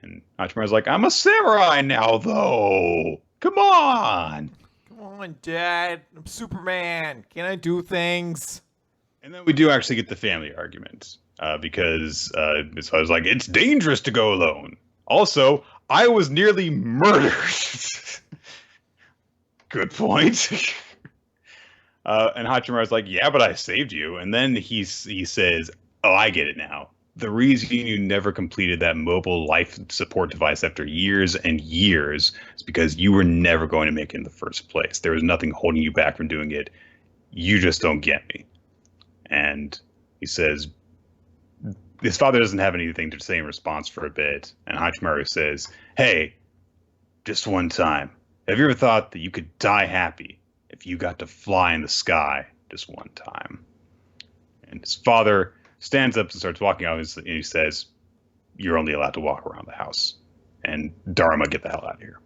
And Hachimaru's like, I'm a samurai now, though. Come on. Come on, Dad. I'm Superman. Can I do things? And then we do actually get the family argument because his father's like, it's dangerous to go alone. Also, I was nearly murdered. Good point. And Hachimaru's like, yeah, but I saved you. And then he says, oh, I get it now. The reason you never completed that mobile life support device after years and years is because you were never going to make it in the first place. There was nothing holding you back from doing it. You just don't get me. And he says, his father doesn't have anything to say in response for a bit. And Hachimaru says, hey, just one time. Have you ever thought that you could die happy if you got to fly in the sky just one time? And his father stands up and starts walking out, and he says, you're only allowed to walk around the house. And Dharma, get the hell out of here.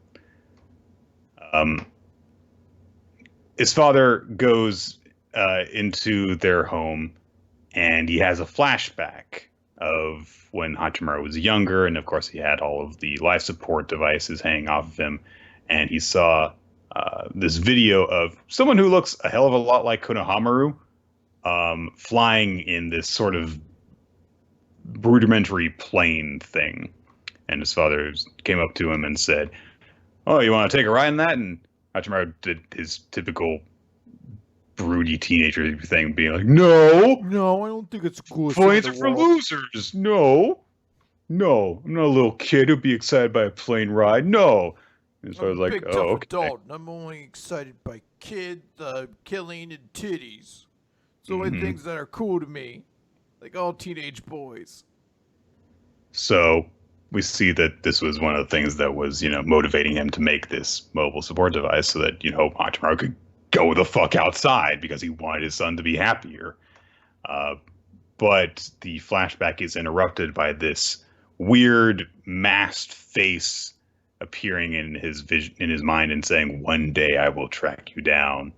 His father goes into their home, and he has a flashback of when Hachimaru was younger, and of course he had all of the life support devices hanging off of him, and he saw this video of someone who looks a hell of a lot like Konohamaru flying in this sort of rudimentary plane thing. And his father came up to him and said, oh, you want to take a ride in that? And Hachimaru did his typical broody teenager thing, being like, no, I don't think it's cool. Planes are for losers. No, I'm not a little kid who'd be excited by a plane ride. No. And so I was like, big, oh, okay. Adult, and I'm only excited by killing and titties. It's the only things that are cool to me, like all teenage boys. So we see that this was one of the things that was, motivating him to make this mobile support device so that, Hachimaru could go the fuck outside because he wanted his son to be happier. But the flashback is interrupted by this weird masked face appearing in his vision, in his mind, and saying, one day I will track you down.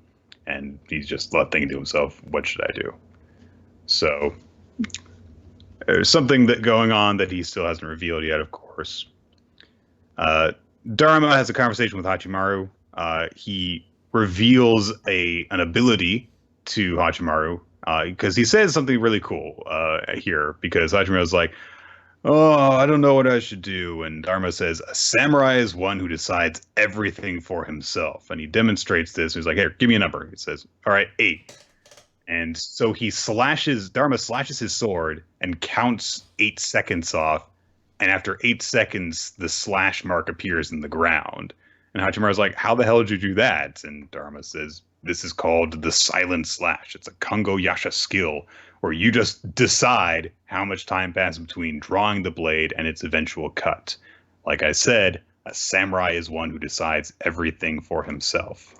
And he's just thinking to himself, what should I do? So there's something that going on that he still hasn't revealed yet, of course. Dharma has a conversation with Hachimaru. He reveals an ability to Hachimaru because he says something really cool here, because Hachimaru's like, oh, I don't know what I should do. And Dharma says, a samurai is one who decides everything for himself. And he demonstrates this. He's like, here, give me a number. He says, all right, 8. And so Dharma slashes his sword and counts 8 seconds off. And after 8 seconds, the slash mark appears in the ground. And Hachimaru's like, how the hell did you do that? And Dharma says, this is called the silent slash. It's a Kongo Yasha skill where you just decide how much time passes between drawing the blade and its eventual cut. Like I said, a samurai is one who decides everything for himself.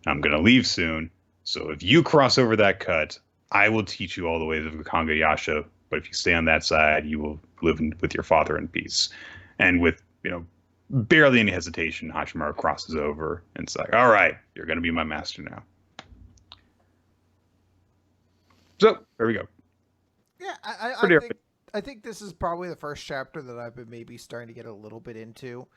I'm going to leave soon, so if you cross over that cut, I will teach you all the ways of the Kongo Yasha, but if you stay on that side, you will live with your father in peace. And with, barely any hesitation, Hachimaru crosses over and it's like, all right, you're going to be my master now. So there we go. Yeah, I think this is probably the first chapter that I've been maybe starting to get a little bit into.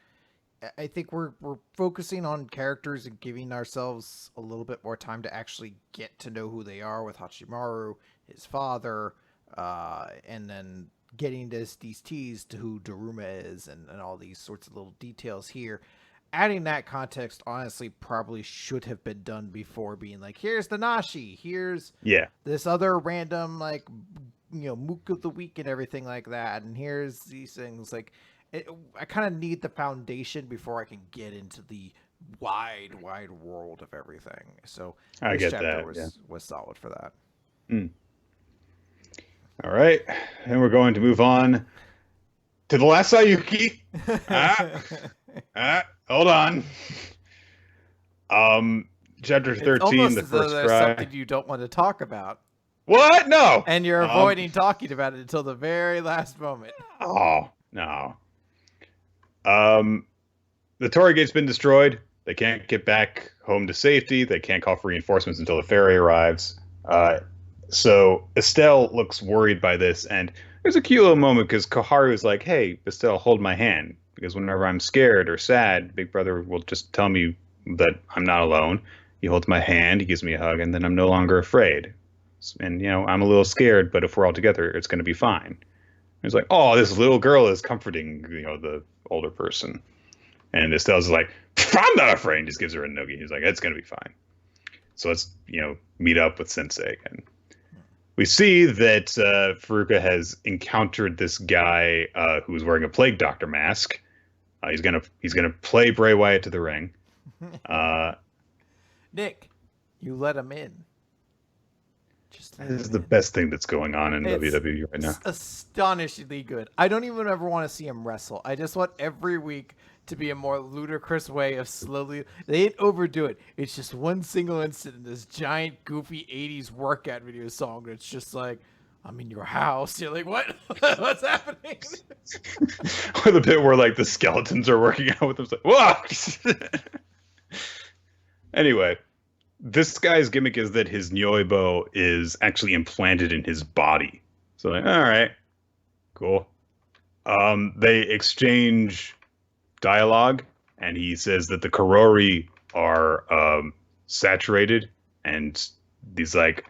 I think we're focusing on characters and giving ourselves a little bit more time to actually get to know who they are with Hachimaru, his father, and then getting these teas to who Daruma is and all these sorts of little details here. Adding that context honestly probably should have been done before being like, here's the Nashi, here's Yeah, this other random like mook of the week and everything like that, and here's these things like I kind of need the foundation before I can get into the wide world of everything. So I this get chapter that. Yeah. was solid for that. Mm. All right, and we're going to move on to the last Sayuki. Ah, hold on. Um, Chapter It's 13, almost the as though first there's cry. something you don't want to talk about, What? No. and you're avoiding talking about it until the very last moment. Oh no. Um, the Torii Gate's been destroyed. They can't get back home to safety. They can't call for reinforcements until the ferry arrives. So Estelle looks worried by this, and there's a cute little moment because Koharu is like, "Hey, Estelle, hold my hand." Because whenever I'm scared or sad, Big Brother will just tell me that I'm not alone. He holds my hand, he gives me a hug, and then I'm no longer afraid. And I'm a little scared, but if we're all together, it's going to be fine. He's like, "Oh, this little girl is comforting, the older person." And Estelle's like, "I'm not afraid." And just gives her a noogie. He's like, "It's gonna be fine." So let's meet up with Sensei, and we see that Furuka has encountered this guy who's wearing a plague doctor mask. He's gonna play Bray Wyatt to the ring. Nick, you let him in. This is the best thing that's going on in WWE right now. Astonishingly good. I don't even ever want to see him wrestle. I just want every week to be a more ludicrous way of slowly. They didn't overdo it. It's just one single instant in this giant, goofy '80s workout video song. It's just like, I'm in your house. You're like, what? What's happening? Or the bit where like the skeletons are working out with them. It's like, whoa! Anyway. This guy's gimmick is that his Nyoibo is actually implanted in his body. So like, all right, cool. They exchange dialogue, and he says that the Karori are saturated, and he's like,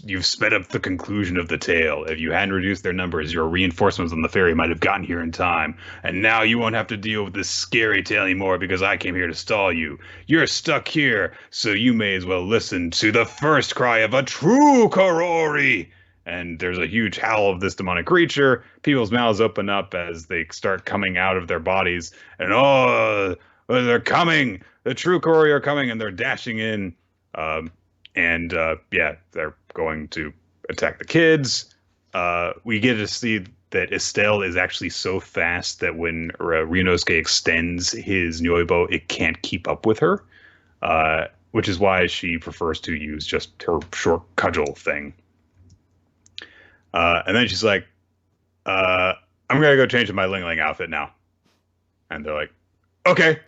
you've sped up the conclusion of the tale. If you hadn't reduced their numbers, your reinforcements on the ferry might have gotten here in time. And now you won't have to deal with this scary tale anymore because I came here to stall you. You're stuck here, so you may as well listen to the first cry of a true Karori. And there's a huge howl of this demonic creature. People's mouths open up as they start coming out of their bodies. And they're coming. The true Karori are coming, and they're dashing in. And they're going to attack the kids. We get to see that Estelle is actually so fast that when Ryunosuke extends his Nyoibo, it can't keep up with her, which is why she prefers to use just her short cudgel thing. And then she's like, I'm going to go change my Ling Ling outfit now. And they're like, okay.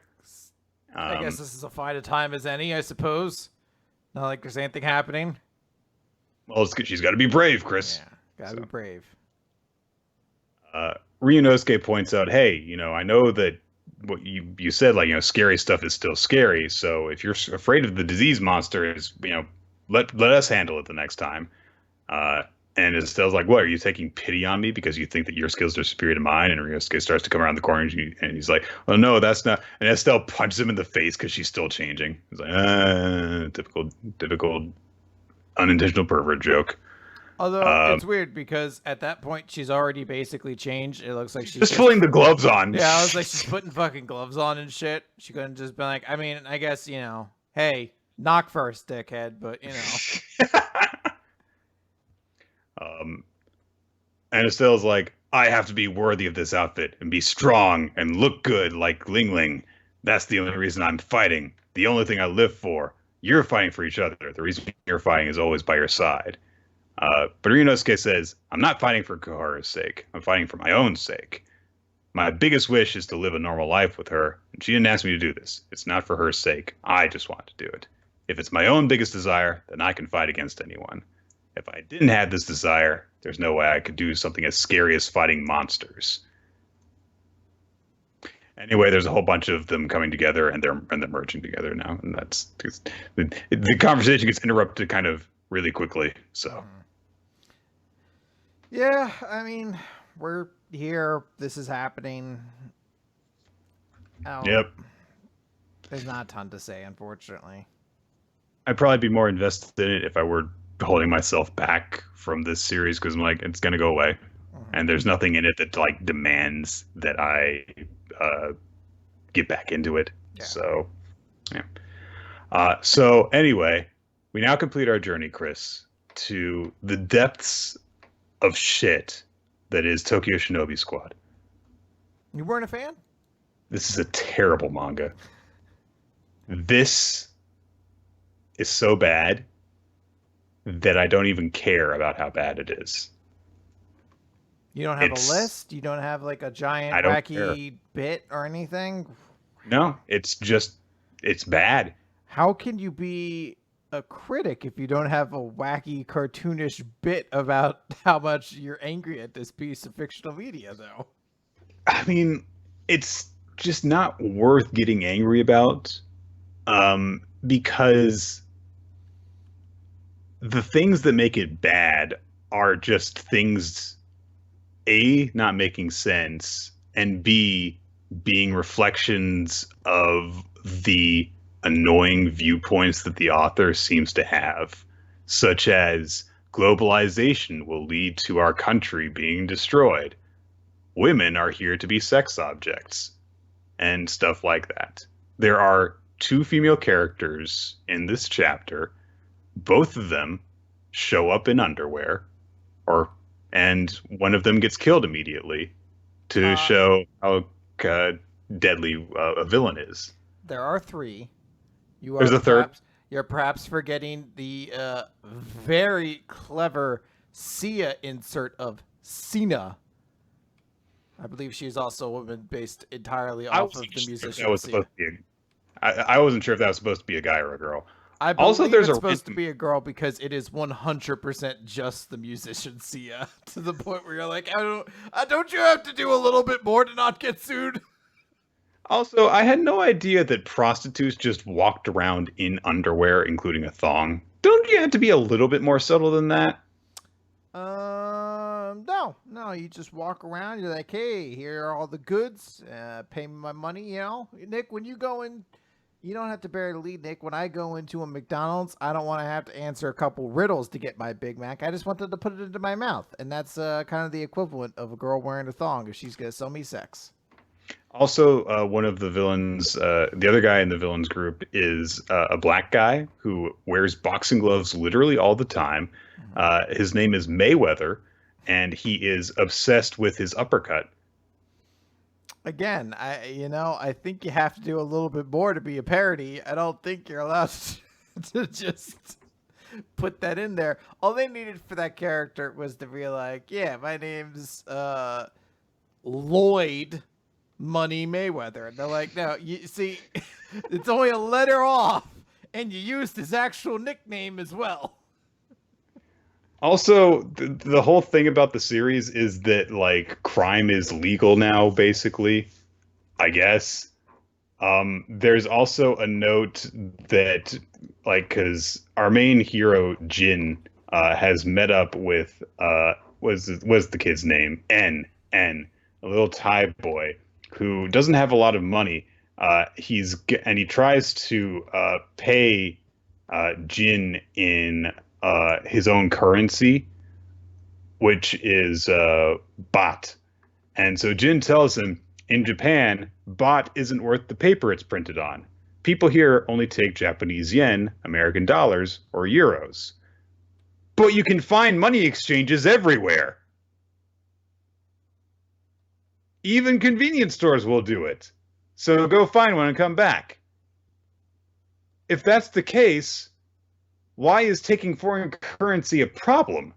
I guess this is as fine a time as any, I suppose. Not like there's anything happening. Well, she's got to be brave, Chris. Yeah, gotta be brave. Ryunosuke points out, hey, I know that what you said, like, scary stuff is still scary. So if you're afraid of the disease monsters, let us handle it the next time. And Estelle's like, what, are you taking pity on me because you think that your skills are superior to mine? And Ryunosuke starts to come around the corner and he's like, oh, no, that's not. And Estelle punches him in the face because she's still changing. He's like, typical unintentional pervert joke. Although it's weird because at that point she's already basically changed. It looks like she's just putting the gloves on. Yeah, I was like, she's putting fucking gloves on and shit. She couldn't just be like, I mean, I guess, hey, knock first, dickhead, but And Estelle's like, I have to be worthy of this outfit and be strong and look good like Ling Ling. That's the only reason I'm fighting. The only thing I live for. You're fighting for each other. The reason you're fighting is always by your side. But Ryunosuke says, I'm not fighting for Koharu's sake. I'm fighting for my own sake. My biggest wish is to live a normal life with her, and she didn't ask me to do this. It's not for her sake. I just want to do it. If it's my own biggest desire, then I can fight against anyone. If I didn't have this desire, there's no way I could do something as scary as fighting monsters. Anyway, there's a whole bunch of them coming together, and they're merging together now, and the conversation gets interrupted kind of really quickly. So, Mhm. Yeah, I mean, we're here. This is happening. Oh, yep, there's not a ton to say, unfortunately. I'd probably be more invested in it if I were holding myself back from this series because I'm like, it's gonna go away, Mhm. and there's nothing in it that like demands that I uh, get back into it. Yeah. So, yeah. So anyway, we now complete our journey, Chris, to the depths of shit that is Tokyo Shinobi Squad. You weren't a fan? This is a terrible manga. This is so bad that I don't even care about how bad it is. You don't have a It's list? You don't have like a giant I don't care. wacky bit or anything? No, it's just it's bad. How can you be a critic if you don't have a wacky cartoonish bit about how much you're angry at this piece of fictional media though? I mean, it's just not worth getting angry about because the things that make it bad are just things A, not making sense, and B, being reflections of the annoying viewpoints that the author seems to have, such as globalization will lead to our country being destroyed. Women are here to be sex objects, and stuff like that. There are two female characters in this chapter. Both of them show up in underwear, or and one of them gets killed immediately to Uh, show how uh, deadly a villain is. there are three. You are There's a third. perhaps forgetting the very clever Sia insert of Cena. I believe she is also a woman based entirely I off of wasn't the sure if that musician was Sia. supposed to be. I wasn't sure if that was supposed to be a guy or a girl. I Also, believe there's it's a supposed to random. be a girl because it is 100% just the musician Sia to the point where you're like, don't you have to do a little bit more to not get sued? Also, I had no idea that prostitutes just walked around in underwear, including a thong. Don't you have to be a little bit more subtle than that? No, you just walk around. You're like, hey, here are all the goods. Pay me my money. You know, Nick. When you go in, you don't have to bury the lead, Nick. When I go into a McDonald's, I don't want to have to answer a couple riddles to get my Big Mac. I just wanted to put it into my mouth, and that's kind of the equivalent of a girl wearing a thong if she's gonna sell me sex. Also, one of the villains, the other guy in the villains group is a black guy who wears boxing gloves literally all the time. Mhm. His name is Mayweather, and he is obsessed with his uppercut. Again, I think you have to do a little bit more to be a parody. I don't think you're allowed to just put that in there. All they needed for that character was to be like, yeah, my name's Lloyd Money Mayweather. And they're like, no, you see, it's only a letter off, and you used his actual nickname as well. Also, the whole thing about the series is that like crime is legal now, basically, I guess. There's also a note that, like, because our main hero Jin has met up with was the kid's name N, a little Thai boy who doesn't have a lot of money. He tries to pay Jin in his own currency, which is baht. And so Jin tells him, in Japan, baht isn't worth the paper it's printed on. People here only take Japanese yen, American dollars, or euros. But you can find money exchanges everywhere. Even convenience stores will do it. So go find one and come back. If that's the case, why is taking foreign currency a problem?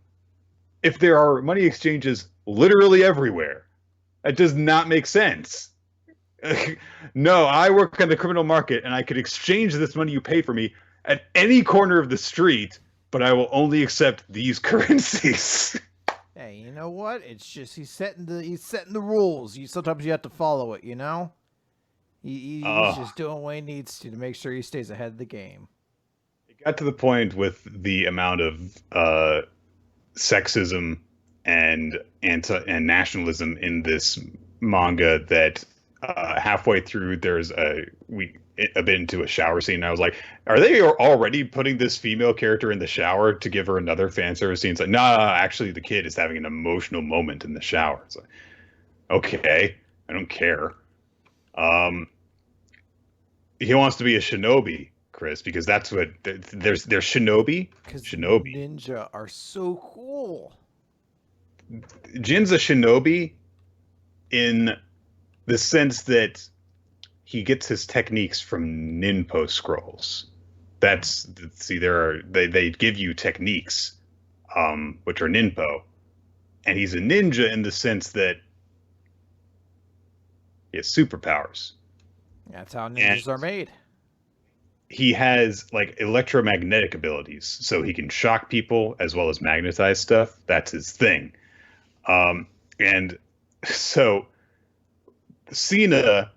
If there are money exchanges literally everywhere, that does not make sense. No, I work on the criminal market and I could exchange this money you pay for me at any corner of the street, but I will only accept these currencies. Hey, you know what? It's just he's setting the rules. Sometimes you have to follow it. You know. He's just doing what he needs to make sure he stays ahead of the game. It got to the point with the amount of sexism and nationalism in this manga that halfway through there's a bit into a shower scene. And I was like, are they already putting this female character in the shower to give her another fan service scene? It's like, nah, actually the kid is having an emotional moment in the shower. It's like, okay, I don't care. Um, he wants to be a shinobi, Chris, because that's what there's shinobi. Because Shinobi. ninja are so cool. Jin's a shinobi in the sense that he gets his techniques from ninpo scrolls. That's see, they give you techniques, which are ninpo, and he's a ninja in the sense that he has superpowers. That's how ninjas are made. He has like electromagnetic abilities, so he can shock people as well as magnetize stuff. That's his thing. And so Cena,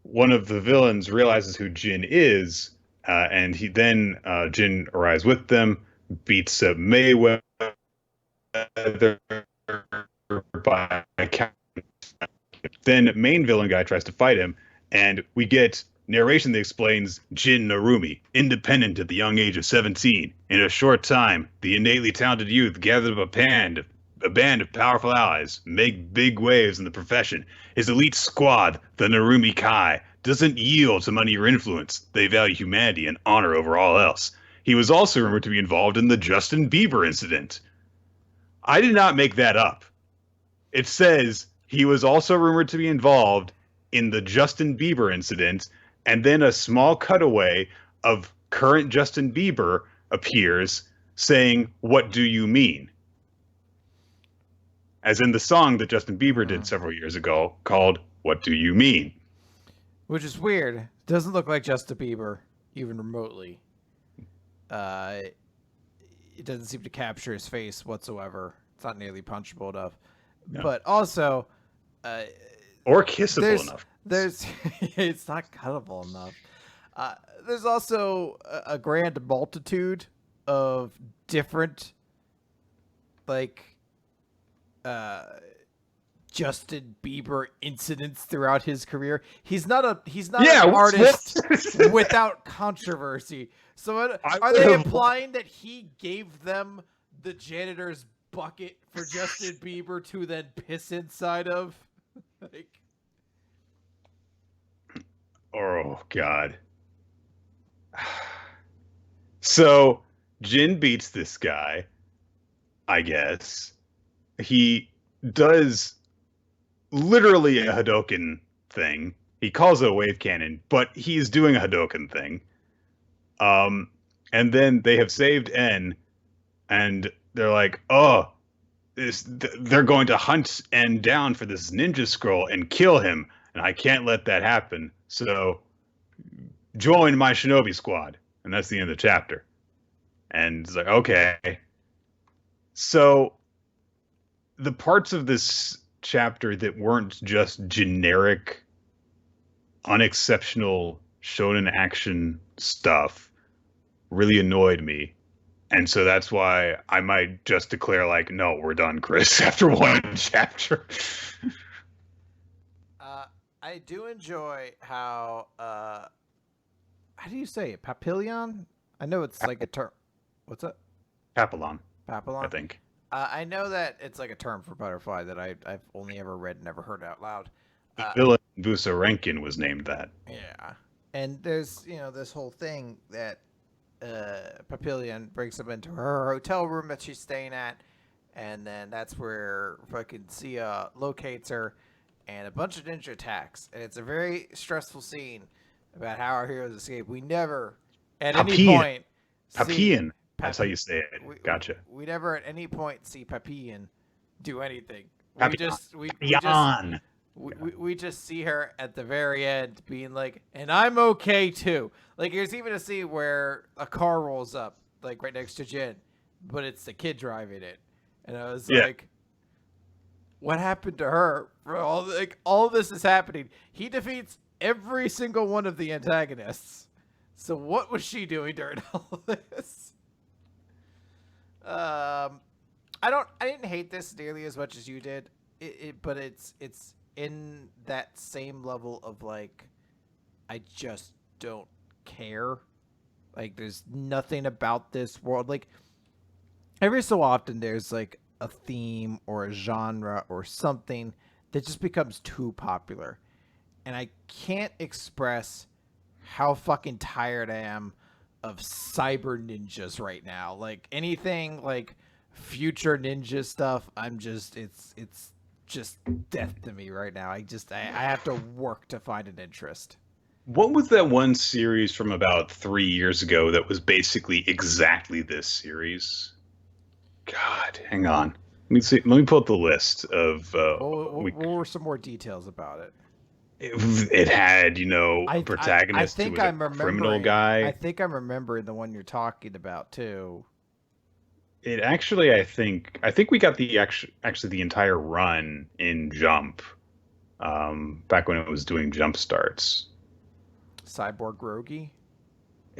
one of the villains, realizes who Jin is, and Jin arrives with them, beats up Mayweather by count. Then main villain guy tries to fight him, and we get narration that explains Jin Narumi, independent at the young age of 17. In a short time, the innately talented youth gathered up a band of powerful allies, make big waves in the profession. His elite squad, the Narumi Kai, doesn't yield to money or influence. They value humanity and honor over all else. He was also rumored to be involved in the Justin Bieber incident. I did not make that up. It says he was also rumored to be involved in the Justin Bieber incident, and then a small cutaway of current Justin Bieber appears saying, "What do you mean?" As in the song that Justin Bieber did several years ago called "What Do You Mean?" Which is weird. Doesn't look like Justin Bieber, even remotely. It doesn't seem to capture his face whatsoever. It's not nearly punchable enough. No. But also... or kissable enough. It's not cuttable enough. There's also a grand multitude of different, like, Justin Bieber incidents throughout his career. He's not an artist without controversy. So are they implying that he gave them the janitor's bucket for Justin Bieber to then piss inside of? Like, oh God. So Jin beats this guy, I guess. He does literally a Hadoken thing. He calls it a wave cannon, but he's doing a Hadoken thing. And then they have saved N, and they're like, oh, they're going to hunt N down for this ninja scroll and kill him, and I can't let that happen. So join my shinobi squad. And that's the end of the chapter. And it's like, okay. So the parts of this chapter that weren't just generic, unexceptional shonen action stuff really annoyed me. And so that's why I might just declare, like, no, we're done, Chris, after one chapter. I do enjoy how do you say it? Papillon? I know it's like a term. What's that? Papillon. Papillon? I think. I know that it's like a term for butterfly that I've only ever read and never heard out loud. The villain Busarenkin was named that. Yeah. And there's, this whole thing that Papillon brings him into her hotel room that she's staying at, and then that's where fucking Sia locates her, and a bunch of ninja attacks, and it's a very stressful scene about how our heroes escape. We never, at any point, Papillon. That's how you say it. Gotcha. We never at any point see Papillon do anything. We just see her at the very end being like, and I'm okay too. Like, there's even a scene where a car rolls up, like right next to Jin, but it's the kid driving it. And I was like, what happened to her? All of this is happening. He defeats every single one of the antagonists. So what was she doing during all of this? I didn't hate this nearly as much as you did. But it's in that same level of like, I just don't care. Like, there's nothing about this world. Like, every so often there's like a theme or a genre or something that just becomes too popular. And I can't express how fucking tired I am of cyber ninjas right now. Like, anything like future ninja stuff, it's just death to me right now. I have to work to find an interest. What was that one series from about 3 years ago that was basically exactly this series? God, hang on. Let me see. Let me pull up the list of What were some more details about it? it had, a I protagonist who think was a I'm criminal remembering. I guy. think I'm remembering the one you're talking about too. It actually, I think we got actually the entire run in Jump, back when it was doing jump starts. Cyborg Rogi.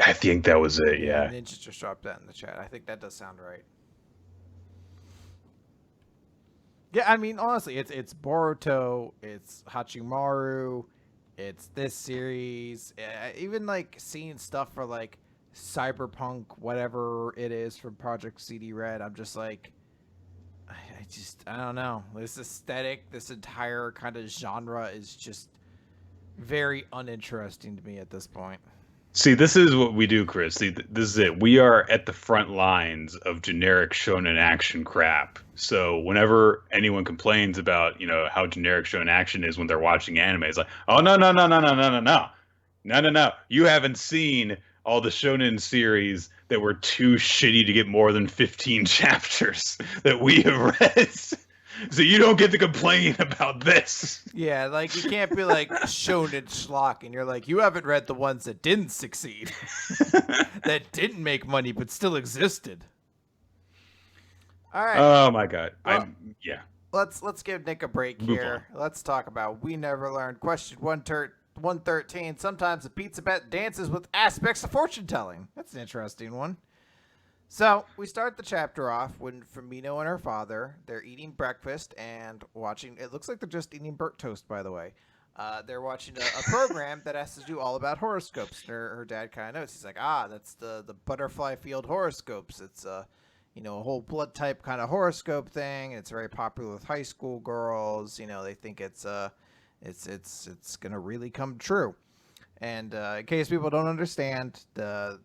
I think that was it. Yeah, Yeah. Ninja just dropped that in the chat. I think that does sound right. Yeah, I mean, honestly, it's Boruto, it's Hachimaru, it's this series. Even like seeing stuff for like Cyberpunk, whatever it is from Project CD Red. I'm just like, I don't know. This aesthetic, this entire kind of genre is just very uninteresting to me at this point. See, this is what we do, Chris. See, this is it. We are at the front lines of generic shonen action crap. So whenever anyone complains about, how generic shonen action is when they're watching anime, it's like, oh no, no, no, no, no, no, no, no. No, no, no. You haven't seen all the shonen series that were too shitty to get more than 15 chapters that we have read. So you don't get to complain about this. Yeah, like you can't be like shonen schlock, and you're like, you haven't read the ones that didn't succeed, that didn't make money but still existed. All right. Oh my God. Well, Yeah. let's give Nick a break Move here. Let's talk about We Never Learned. Question 113. Sometimes a pizza bet dances with aspects of fortune telling. That's an interesting one. So we start the chapter off when Firmino and her father, they're eating breakfast and watching. It looks like they're just eating burnt toast, by the way. They're watching a program that has to do all about horoscopes. And her dad kind of knows. He's like, that's the butterfly field horoscopes. It's a whole blood type kind of horoscope thing. It's very popular with high school girls. They think it's gonna really come true. And in case people don't understand,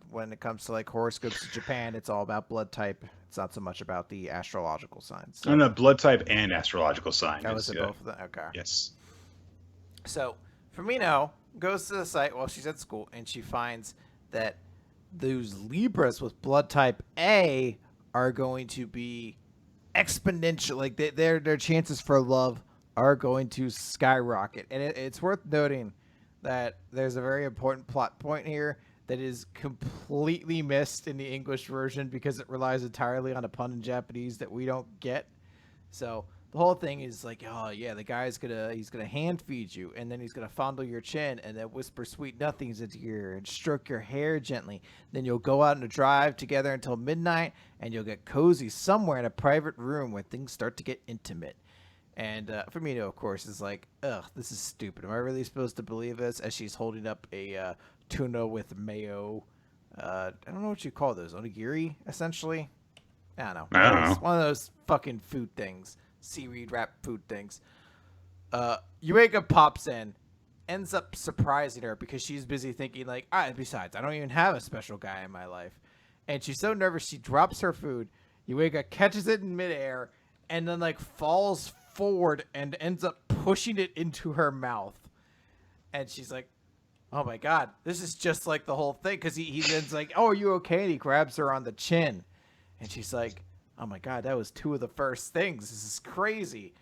when it comes to like horoscopes in Japan, it's all about blood type. It's not so much about the astrological signs. So, No, no, blood type and astrological sign. that was it, both of them. Okay. Yes. So Firmino goes to the site while she's at school, and she finds that those Libras with blood type A are going to be exponential. Like their chances for love are going to skyrocket. And it's worth noting that there's a very important plot point here that is completely missed in the English version because it relies entirely on a pun in Japanese that we don't get. So the whole thing is like, oh yeah, the guy's he's gonna hand feed you, and then he's gonna fondle your chin, and then whisper sweet nothings into your ear and stroke your hair gently. Then you'll go out on a drive together until midnight, and you'll get cozy somewhere in a private room where things start to get intimate. And Firmino, of course, is like, ugh, this is stupid. Am I really supposed to believe this? As she's holding up a tuna with mayo. I don't know what you call those. Onigiri, essentially? I don't know. I don't know. One of those fucking food things. Seaweed wrapped food things. Eureka pops in, ends up surprising her because she's busy thinking like, besides, I don't even have a special guy in my life. And she's so nervous, she drops her food. Eureka catches it in midair and then like falls forward and ends up pushing it into her mouth. And she's like, oh my God, this is just like the whole thing. Because he then's like, oh, are you okay? And he grabs her on the chin. And she's like, oh my God, that was two of the first things. This is crazy.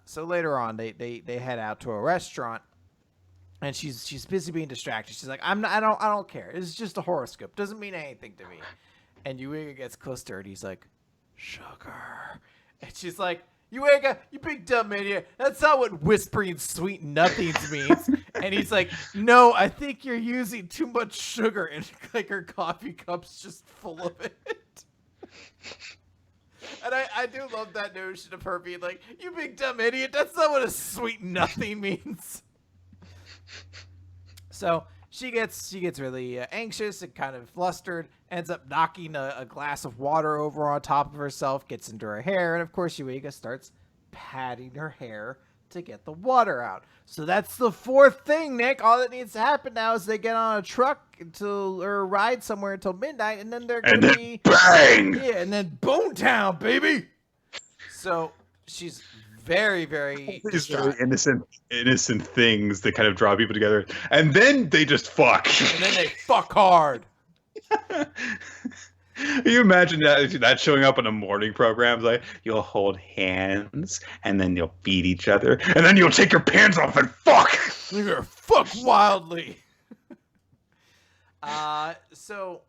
So later on, they head out to a restaurant, and she's busy being distracted. She's like, I don't care. It's just a horoscope. Doesn't mean anything to me. And Yuiga gets close to her, and he's like, sugar. And she's like, Yuega, you big dumb idiot. That's not what whispering sweet nothings means. And he's like, no, I think you're using too much sugar. And like her coffee cup's just full of it. And I do love that notion of her being like, you big dumb idiot. That's not what a sweet nothing means. So she gets really anxious and kind of flustered, ends up knocking a glass of water over on top of herself, gets into her hair, and of course Yuiga starts patting her hair to get the water out. So that's the fourth thing, Nick. All that needs to happen now is they get on a truck or ride somewhere until midnight, and then they're going to be... bang! Yeah, and then Boomtown, baby! So she's very, very these very innocent things that kind of draw people together, and then they just fuck. And then they fuck hard. You imagine that showing up on a morning program, like you'll hold hands and then you'll beat each other and then you'll take your pants off and fuck. You're gonna fuck wildly. So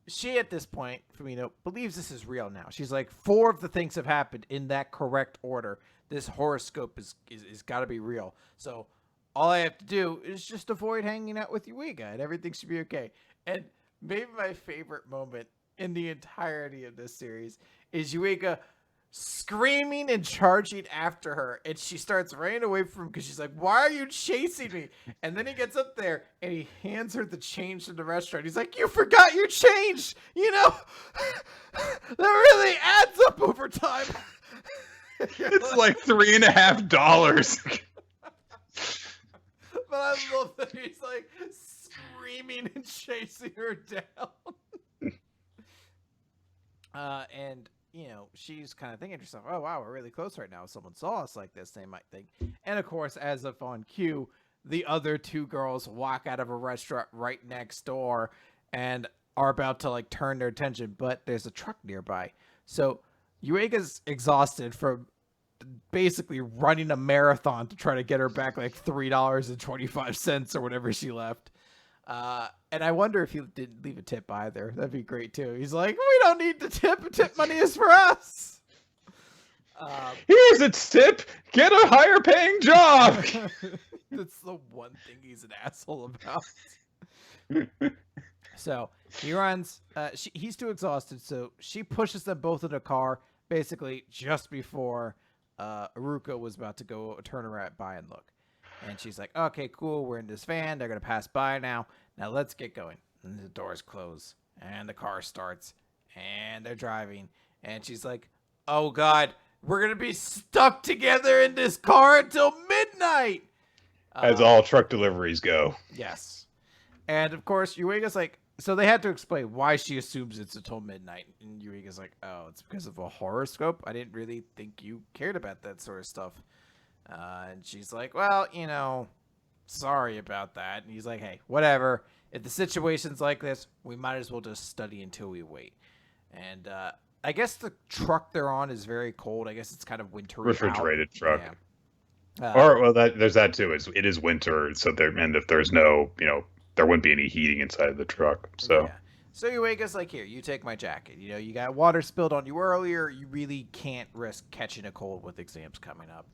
she at this point, Fumino, believes this is real now. She's like, 4 of the things have happened in that correct order. This horoscope is got to be real. So all I have to do is just avoid hanging out with Yuiga and everything should be okay. And maybe my favorite moment in the entirety of this series is Yuiga screaming and charging after her, and she starts running away from him because she's like, why are you chasing me? And then he gets up there and he hands her the change to the restaurant. He's like, you forgot your change, you know. That really adds up over time. It's like $3.50. But I love that he's like screaming and chasing her down. And you know, she's kind of thinking to herself, oh wow, we're really close right now. If someone saw us like this, they might think. And of course, as if on cue, the other 2 girls walk out of a restaurant right next door and are about to like turn their attention, but there's a truck nearby. So Yuiga's exhausted from basically running a marathon to try to get her back like $3.25 or whatever she left. And I wonder if he didn't leave a tip either. That'd be great too. He's like, we don't need the tip. Tip money is for us. Here's a tip. Get a higher paying job. That's the one thing he's an asshole about. So he runs. He's too exhausted, so she pushes them both in a car, basically just before Aruka was about to go turn around by and look. And she's like, okay, cool, we're in this van. They're going to pass by now. Now let's get going. And the doors close. And the car starts. And they're driving. And she's like, oh, God, we're going to be stuck together in this car until midnight. As all truck deliveries go. Yes. And, of course, Yuiga's like, so they had to explain why she assumes it's until midnight. And Yuiga's like, oh, it's because of a horoscope? I didn't really think you cared about that sort of stuff. And she's like, well, you know, sorry about that. And he's like, hey, whatever. If the situation's like this, we might as well just study until we wait. And I guess the truck they're on is very cold. I guess it's kind of wintry. Refrigerated truck. Yeah. Well, there's that too. It is winter, so and if there's no, you know, there wouldn't be any heating inside of the truck. So. Yeah. So Yuiga's like, here, you take my jacket. You know, you got water spilled on you earlier. You really can't risk catching a cold with exams coming up.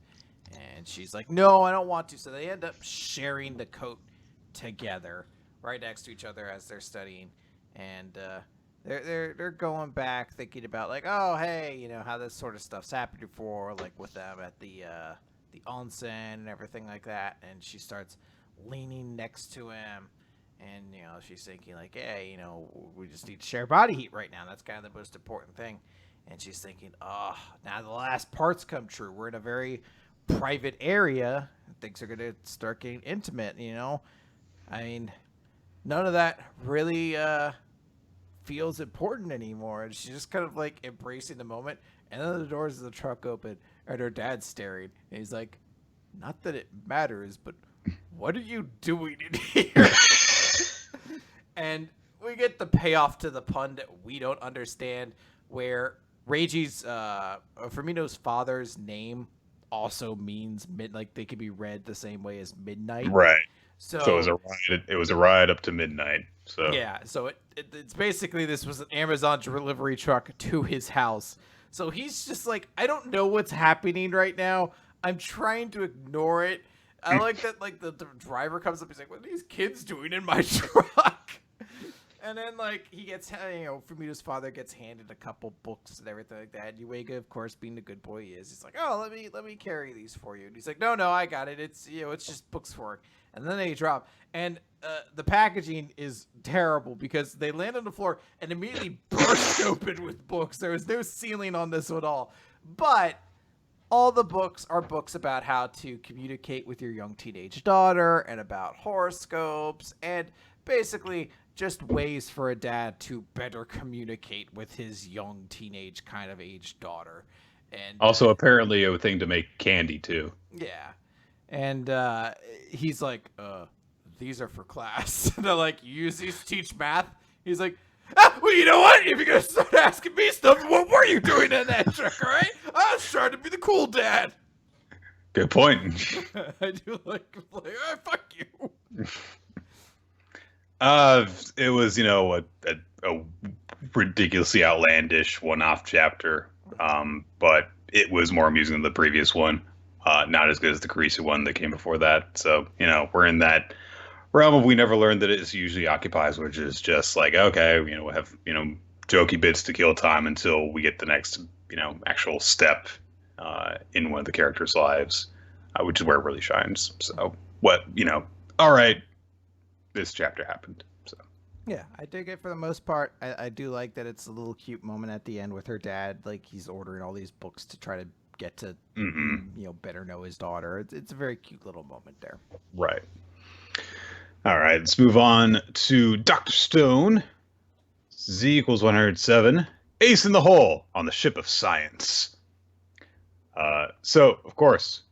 And she's like, no, I don't want to. So they end up sharing the coat together right next to each other as they're studying. And they're going back thinking about like, oh, hey, you know, how this sort of stuff's happened before, like with them at the onsen and everything like that. And she starts leaning next to him. And, you know, she's thinking like, hey, you know, we just need to share body heat right now. That's kind of the most important thing. And she's thinking, oh, now the last part's come true. We're in a very private area. Things are going to start getting intimate, you know. I mean, none of that really feels important anymore. And she's just kind of like embracing the moment. And then the doors of the truck open and her dad's staring. And he's like, not that it matters, but what are you doing in here? And we get the payoff to the pun that we don't understand, where Reiji's, Firmino's father's name also means like they could be read the same way as midnight. Right. So it was a ride up to midnight. So yeah. So it's basically, this was an Amazon delivery truck to his house. So he's just like, I don't know what's happening right now. I'm trying to ignore it. I like that, like, the driver comes up, he's like, what are these kids doing in my truck? And then, like, he gets, Fumito's father gets handed a couple books and everything like that. Yuiga, of course, being the good boy he is, he's like, oh, let me carry these for you. And he's like, no, I got it. It's, it's just books for it. And then they drop. And the packaging is terrible because they land on the floor and immediately burst open with books. There was no ceiling on this at all. But all the books are books about how to communicate with your young teenage daughter and about horoscopes and basically just ways for a dad to better communicate with his young teenage kind of aged daughter. And also apparently a thing to make candy too. Yeah. And he's like, these are for class. And they're like, you use these to teach math? He's like, well, you know what? If you're going to start asking me stuff, what were you doing in that trick, all right? I was trying to be the cool dad. Good point. I do like fuck you. It was, a ridiculously outlandish one-off chapter, but it was more amusing than the previous one. Not as good as the Carissa one that came before that. So, we're in that realm of we never learned that it usually occupies, which is just like, okay, we'll have, jokey bits to kill time until we get the next, actual step in one of the characters' lives, which is where it really shines. So, all right, this chapter happened. So yeah, I dig it for the most part. I do like that it's a little cute moment at the end with her dad, like he's ordering all these books to try to get to better know his daughter. It's a very cute little moment there. Right. All right, let's move on to Dr. Stone. Z equals 107. Ace in the hole on the ship of science. So, of course,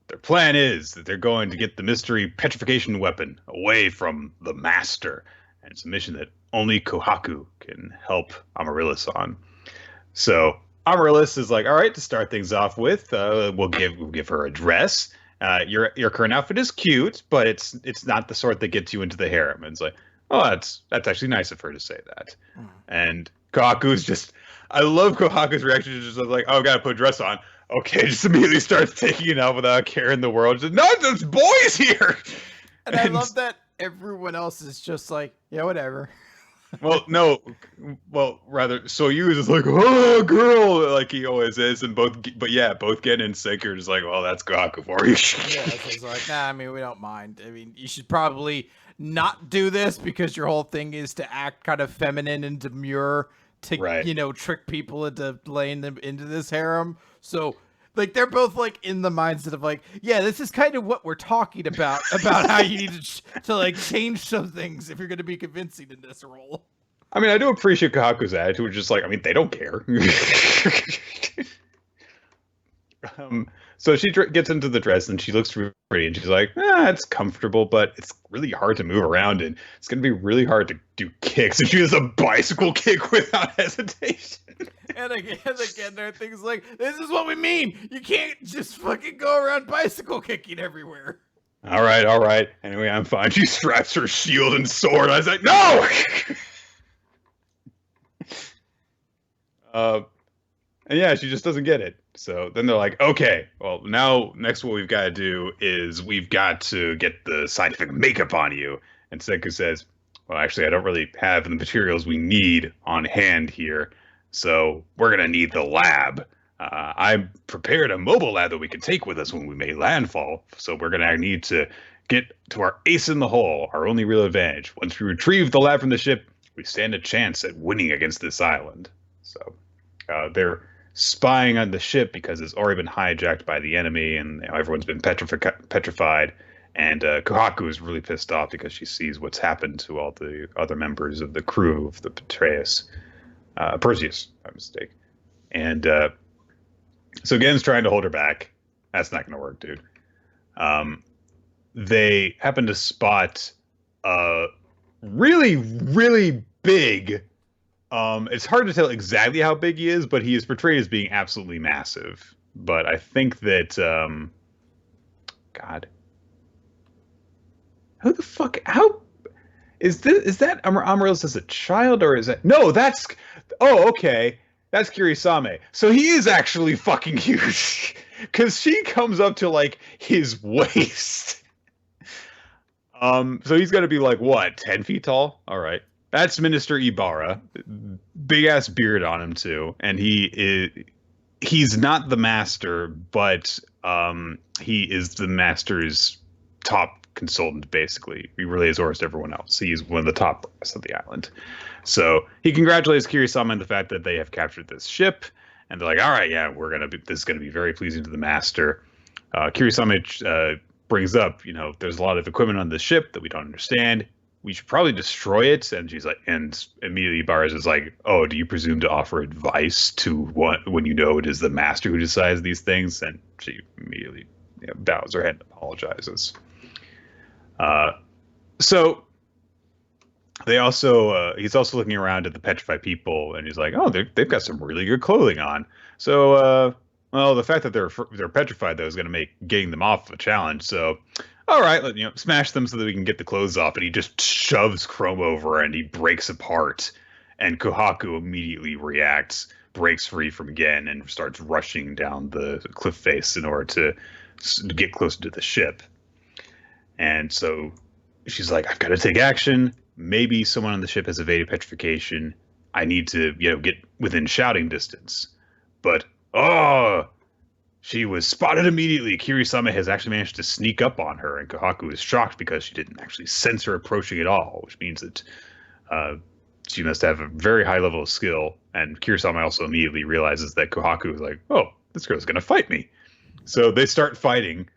their plan is that they're going to get the mystery petrification weapon away from the master. And it's a mission that only Kohaku can help Amaryllis on. So Amaryllis is like, all right, to start things off with, we'll give her a dress. Your current outfit is cute, but it's not the sort that gets you into the harem. And it's like, oh, that's actually nice of her to say that. And Kohaku's just, I love Kohaku's reaction to just like, oh, gotta put a dress on. Okay, just immediately starts taking it out without a care in the world. Just, no, there's boys here. And I love that everyone else is just like, yeah, whatever. Well, no. Well, rather, Soyuz is like, oh, girl, like he always is, and both Gen and Sink are just like, well, that's Kohaku for you. Yeah, it's like, nah, I mean, we don't mind. I mean, you should probably not do this because your whole thing is to act kind of feminine and demure to, trick people into laying them into this harem. So, like, they're both, like, in the mindset of, like, yeah, this is kind of what we're talking about how you need to like, change some things if you're going to be convincing in this role. I mean, I do appreciate Kahaku's attitude, which is like, I mean, they don't care. So she gets into the dress, and she looks really pretty, and she's like, it's comfortable, but it's really hard to move around, and it's going to be really hard to do kicks. And she does a bicycle kick without hesitation. And again, there are things like, this is what we mean. You can't just fucking go around bicycle kicking everywhere. All right. Anyway, I'm fine. She straps her shield and sword. I was like, no! And yeah, she just doesn't get it. So then they're like, okay, well, now next what we've got to do is we've got to get the scientific makeup on you. And Senku says, well, actually, I don't really have the materials we need on hand here. So we're going to need the lab. I prepared a mobile lab that we can take with us when we make landfall. So we're going to need to get to our ace in the hole, our only real advantage. Once we retrieve the lab from the ship, we stand a chance at winning against this island. So they're spying on the ship because it's already been hijacked by the enemy, and everyone's been petrified. And Kohaku is really pissed off because she sees what's happened to all the other members of the crew of the Perseus, by mistake. And so Gen's trying to hold her back. That's not going to work, dude. They happen to spot a really, really big. It's hard to tell exactly how big he is, but he is portrayed as being absolutely massive. But I think that, God, who the fuck? How is this? Is that Amaryllis as a child, or is that? No, that's. Oh, okay. That's Kirisame. So he is actually fucking huge. Because she comes up to, like, his waist. So he's got to be, like, what, 10 feet tall? All right. That's Minister Ibarra. Big ass beard on him, too. And he's not the master, but he is the master's top consultant, basically. He relays orders to everyone else. He's one of the top brass of the island. So he congratulates Kirisama on the fact that they have captured this ship, and they're like, "All right, yeah, this is gonna be very pleasing to the master." Kirisama brings up, there's a lot of equipment on the ship that we don't understand. We should probably destroy it. And she's like, and immediately Barres is like, "Oh, do you presume to offer advice to what when you know it is the master who decides these things?" And she immediately bows her head and apologizes. So he's also looking around at the petrified people, and he's like, "Oh, they've got some really good clothing on." So, well, the fact that they're petrified though is going to make getting them off a challenge. So, all right, smash them so that we can get the clothes off. And he just shoves Chrome over, and he breaks apart. And Kohaku immediately reacts, breaks free from Gen, and starts rushing down the cliff face in order to get closer to the ship. And so she's like, "I've got to take action. Maybe someone on the ship has evaded petrification. I need to, get within shouting distance." But, she was spotted immediately. Kirisame has actually managed to sneak up on her, and Kohaku is shocked because she didn't actually sense her approaching at all, which means that she must have a very high level of skill. And Kirisame also immediately realizes that Kohaku is like, "Oh, this girl's going to fight me." So they start fighting,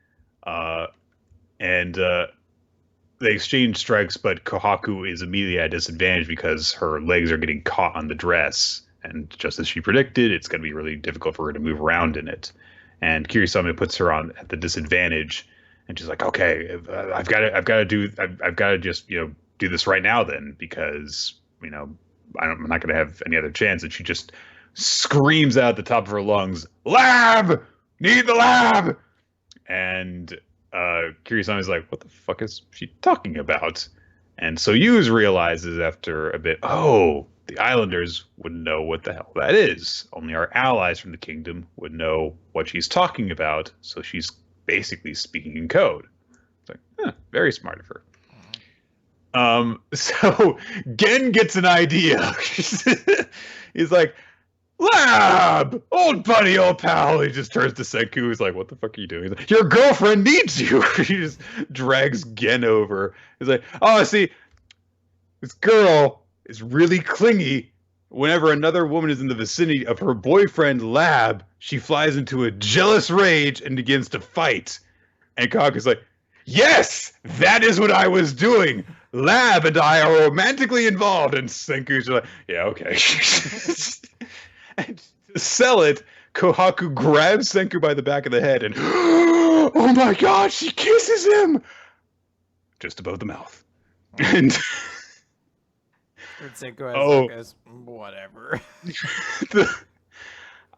and they exchange strikes, but Kohaku is immediately at a disadvantage because her legs are getting caught on the dress. And just as she predicted, it's going to be really difficult for her to move around in it. And Kirisame puts her on at the disadvantage, and she's like, "Okay, I've got to just do this right now then, because I'm not going to have any other chance." And she just screams out at the top of her lungs, "Lab! Need the lab!" And Kirisame is like, "What the fuck is she talking about?" And Soyuz realizes after a bit, "Oh, the islanders wouldn't know what the hell that is. Only our allies from the kingdom would know what she's talking about. So she's basically speaking in code." It's like, very smart of her. So Gen gets an idea. He's like, "Lab! Old buddy, old pal." He just turns to Senku. He's like, "What the fuck are you doing?" He's like, "Your girlfriend needs you." He just drags Gen over. He's like, "Oh, see, this girl is really clingy. Whenever another woman is in the vicinity of her boyfriend, Lab, she flies into a jealous rage and begins to fight." And Kaku's like, "Yes, that is what I was doing. Lab and I are romantically involved." And Senku's like, "Yeah, okay." And to sell it, Kohaku grabs Senku by the back of the head and, "Oh my god, she kisses him!" Just above the mouth. And Senku has whatever.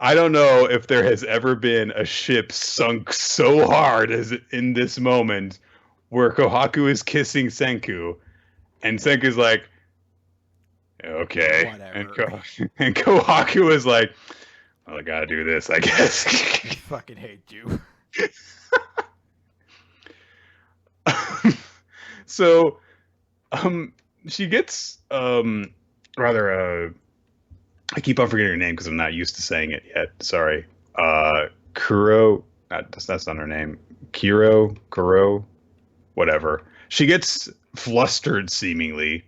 I don't know if there has ever been a ship sunk so hard as in this moment where Kohaku is kissing Senku, and Senku's like, "Okay." Whatever. And Kohaku is like, "Well, I gotta do this, I guess." I fucking hate you. So, she gets, rather, I keep on forgetting her name because I'm not used to saying it yet. Sorry. Kuro, that's not her name. Kuro, whatever. She gets flustered seemingly,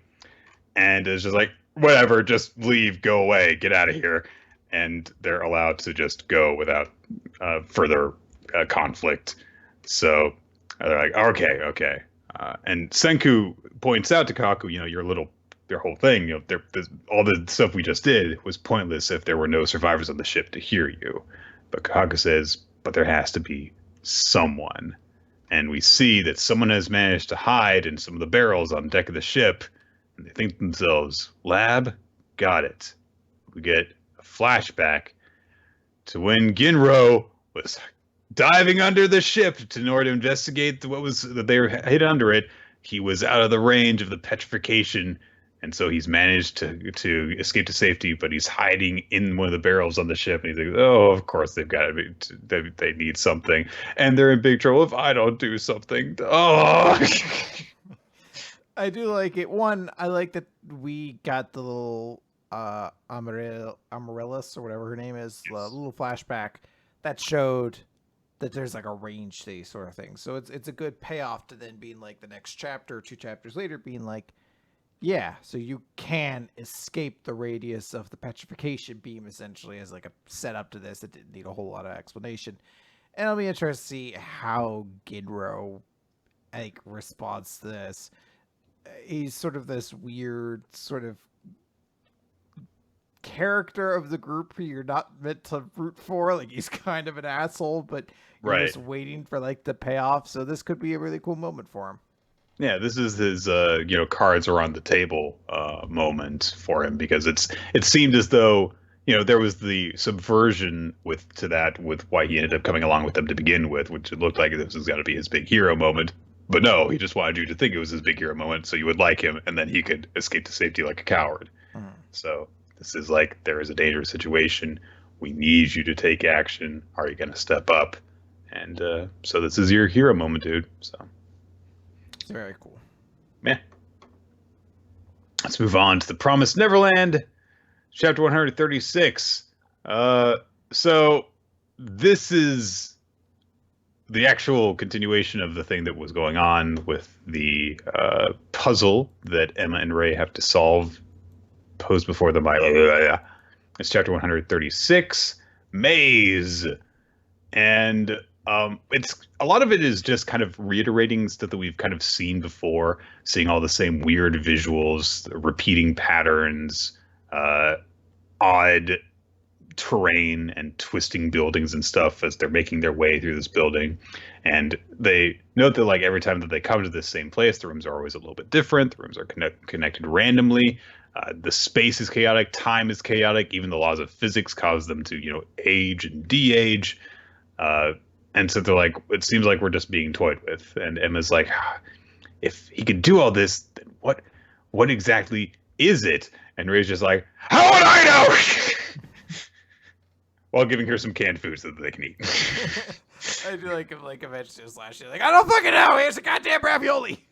and is just like, "Whatever, just leave, go away, get out of here." And they're allowed to just go without further conflict. So they're like, "Okay." And Senku points out to Kaku, their whole thing, all the stuff we just did was pointless if there were no survivors on the ship to hear you. But Kaku says, "But there has to be someone." And we see that someone has managed to hide in some of the barrels on deck of the ship. And they think to themselves, "Lab, got it." We get a flashback to when Ginro was diving under the ship in order to investigate that they were hid under it. He was out of the range of the petrification And so he's managed to escape to safety, but he's hiding in one of the barrels on the ship. And he's like, "Oh, of course they've got to be. They need something, and they're in big trouble if I don't do something." Oh, I do like it. One, I like that we got the little Amaryllis or whatever her name is, the little flashback that showed that there's like a range to these sort of things. So it's a good payoff to then being like the next chapter, 2 chapters later, being like, yeah, so you can escape the radius of the petrification beam essentially as like a setup to this. It didn't need a whole lot of explanation. And it'll be interesting to see how Gidro like responds to this. He's sort of this weird sort of character of the group who you're not meant to root for. Like he's kind of an asshole, but you're right. just waiting for like the payoff. So this could be a really cool moment for him. Yeah, this is his cards are on the table moment for him, because it seemed as though there was the subversion with why he ended up coming along with them to begin with, which it looked like this was going to be his big hero moment. But no, he just wanted you to think it was his big hero moment so you would like him, and then he could escape to safety like a coward. So this is like, there is a dangerous situation. We need you to take action. Are you going to step up? And so this is your hero moment, dude. So. Very cool. Yeah. Let's move on to the Promised Neverland, chapter 136. So this is the actual continuation of the thing that was going on with the puzzle that Emma and Ray have to solve, posed before them by. It's chapter 136, Maze, and. It's a lot of it is just kind of reiterating stuff that we've kind of seen before, seeing all the same weird visuals, repeating patterns, odd terrain, and twisting buildings and stuff as they're making their way through this building. And they note that like every time that they come to this same place, the rooms are always a little bit different. The rooms are connected randomly. The space is chaotic. Time is chaotic. Even the laws of physics cause them to, age and de-age. And so they're like, it seems like we're just being toyed with. And Emma's like, if he could do all this, then what exactly is it? And Ray's just like, how would I know? While giving her some canned food so that they can eat. I do like him, like eventually just last year, like, I don't fucking know. Here's a goddamn ravioli.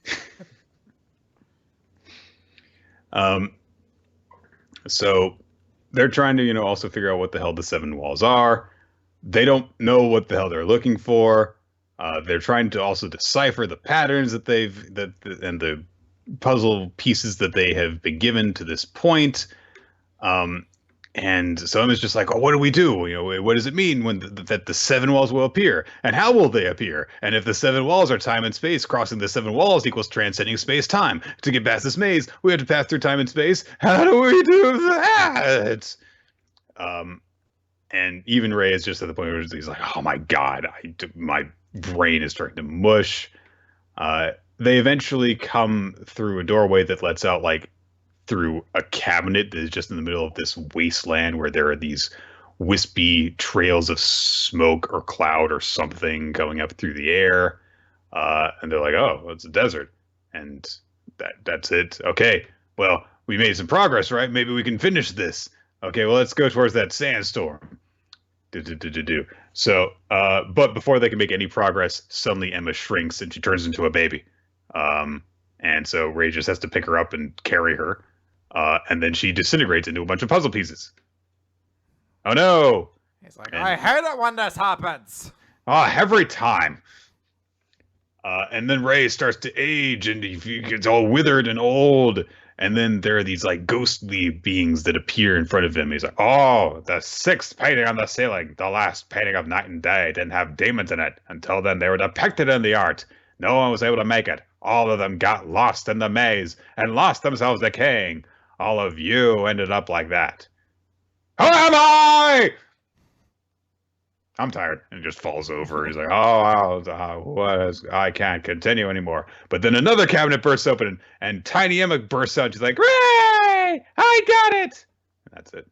So they're trying to, also figure out what the hell the seven walls are. They don't know what the hell they're looking for. They're trying to also decipher the patterns that and the puzzle pieces that they have been given to this point. And so Emma's just like, oh, what do we do? What does it mean that the seven walls will appear? And how will they appear? And if the seven walls are time and space, crossing the seven walls equals transcending space-time. To get past this maze, we have to pass through time and space. How do we do that? And even Ray is just at the point where he's like, oh my God, my brain is starting to mush. They eventually come through a doorway that lets out like through a cabinet that is just in the middle of this wasteland where there are these wispy trails of smoke or cloud or something going up through the air. And they're like, oh, it's a desert. And that's it. Okay, well, we made some progress, right? Maybe we can finish this. Okay, well, let's go towards that sandstorm. So, but before they can make any progress, suddenly Emma shrinks and she turns into a baby. And so Ray just has to pick her up and carry her. And then she disintegrates into a bunch of puzzle pieces. Oh no! He's like, I hate it when this happens. Oh, every time. And then Ray starts to age and he gets all withered and old. And then there are these like ghostly beings that appear in front of him. He's like, oh, the sixth painting on the ceiling. The last painting of Night and Day didn't have demons in it. Until then, they were depicted in the art. No one was able to make it. All of them got lost in the maze and lost themselves decaying. All of you ended up like that. Who am I? I'm tired. And he just falls over. He's like, I can't continue anymore. But then another cabinet bursts open and Tiny Emma bursts out. She's like, Ray, I got it. And that's it.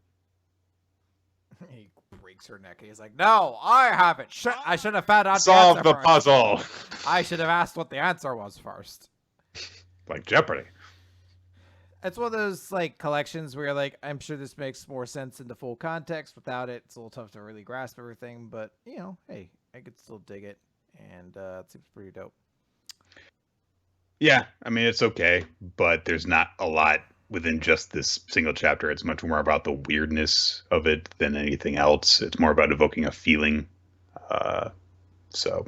He breaks her neck. He's like, no, I have it. I should have found out Solve the puzzle. I should have asked what the answer was first. Like Jeopardy. It's one of those like collections where you're like, I'm sure this makes more sense in the full context. Without it, it's a little tough to really grasp everything. But hey, I could still dig it, and it seems pretty dope. Yeah, I mean it's okay, but there's not a lot within just this single chapter. It's much more about the weirdness of it than anything else. It's more about evoking a feeling. Uh, so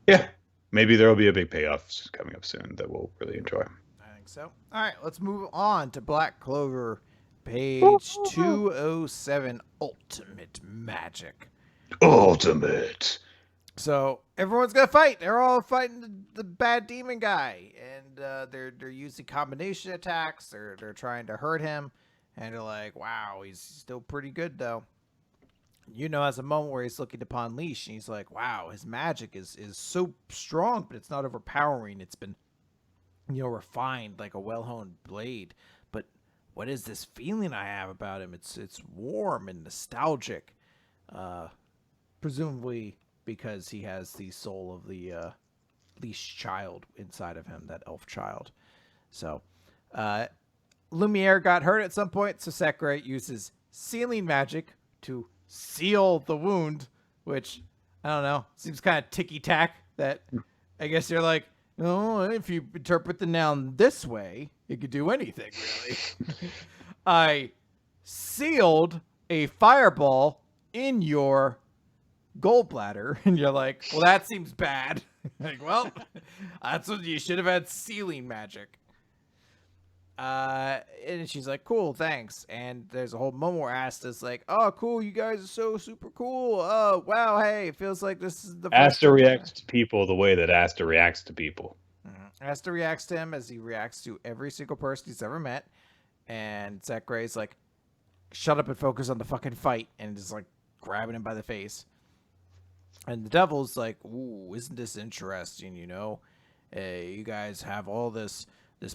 yeah, maybe there will be a big payoff coming up soon that we'll really enjoy. I think so. All right, let's move on to Black Clover, page 207, Ultimate Magic. Ultimate. So everyone's gonna fight. They're all fighting the bad demon guy, and they're using combination attacks. They're trying to hurt him, and they're like, "Wow, he's still pretty good though." Has a moment where he's looking upon Leash, and he's like, "Wow, his magic is so strong, but it's not overpowering. It's been, refined like a well-honed blade. But what is this feeling I have about him? It's warm and nostalgic, presumably." Because he has the soul of the leash child inside of him, that elf child. So, Lumiere got hurt at some point, so Sakurai uses sealing magic to seal the wound, which, I don't know, seems kind of ticky-tack. That, I guess you're like, if you interpret the noun this way, it could do anything, really. I sealed a fireball in your gallbladder, and you're like, well, that seems bad. Like, well, that's what you should have had, sealing magic. And she's like, cool, thanks. And there's a whole moment where Asta's like, oh, cool, you guys are so super cool. Oh, wow, hey, it feels like this is the first Asta reacts to people the way that Asta reacts to people. Asta reacts to him as he reacts to every single person he's ever met. And Sakurai's like, shut up and focus on the fucking fight, and just like grabbing him by the face. And the devil's like, ooh, isn't this interesting, Hey, you guys have all this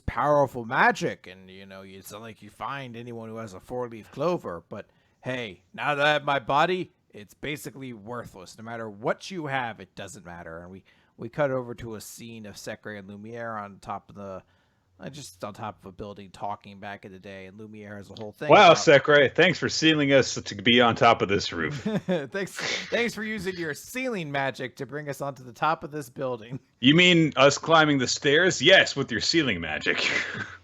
powerful magic, and, it's not like you find anyone who has a 4-leaf clover. But, hey, now that I have my body, it's basically worthless. No matter what you have, it doesn't matter. And we cut over to a scene of Sakurai and Lumiere on top of just on top of a building talking back in the day, and Lumiere has a whole thing. Wow, Sakurai, thanks for sealing us to be on top of this roof. Thanks for using your sealing magic to bring us onto the top of this building. You mean us climbing the stairs? Yes, with your sealing magic.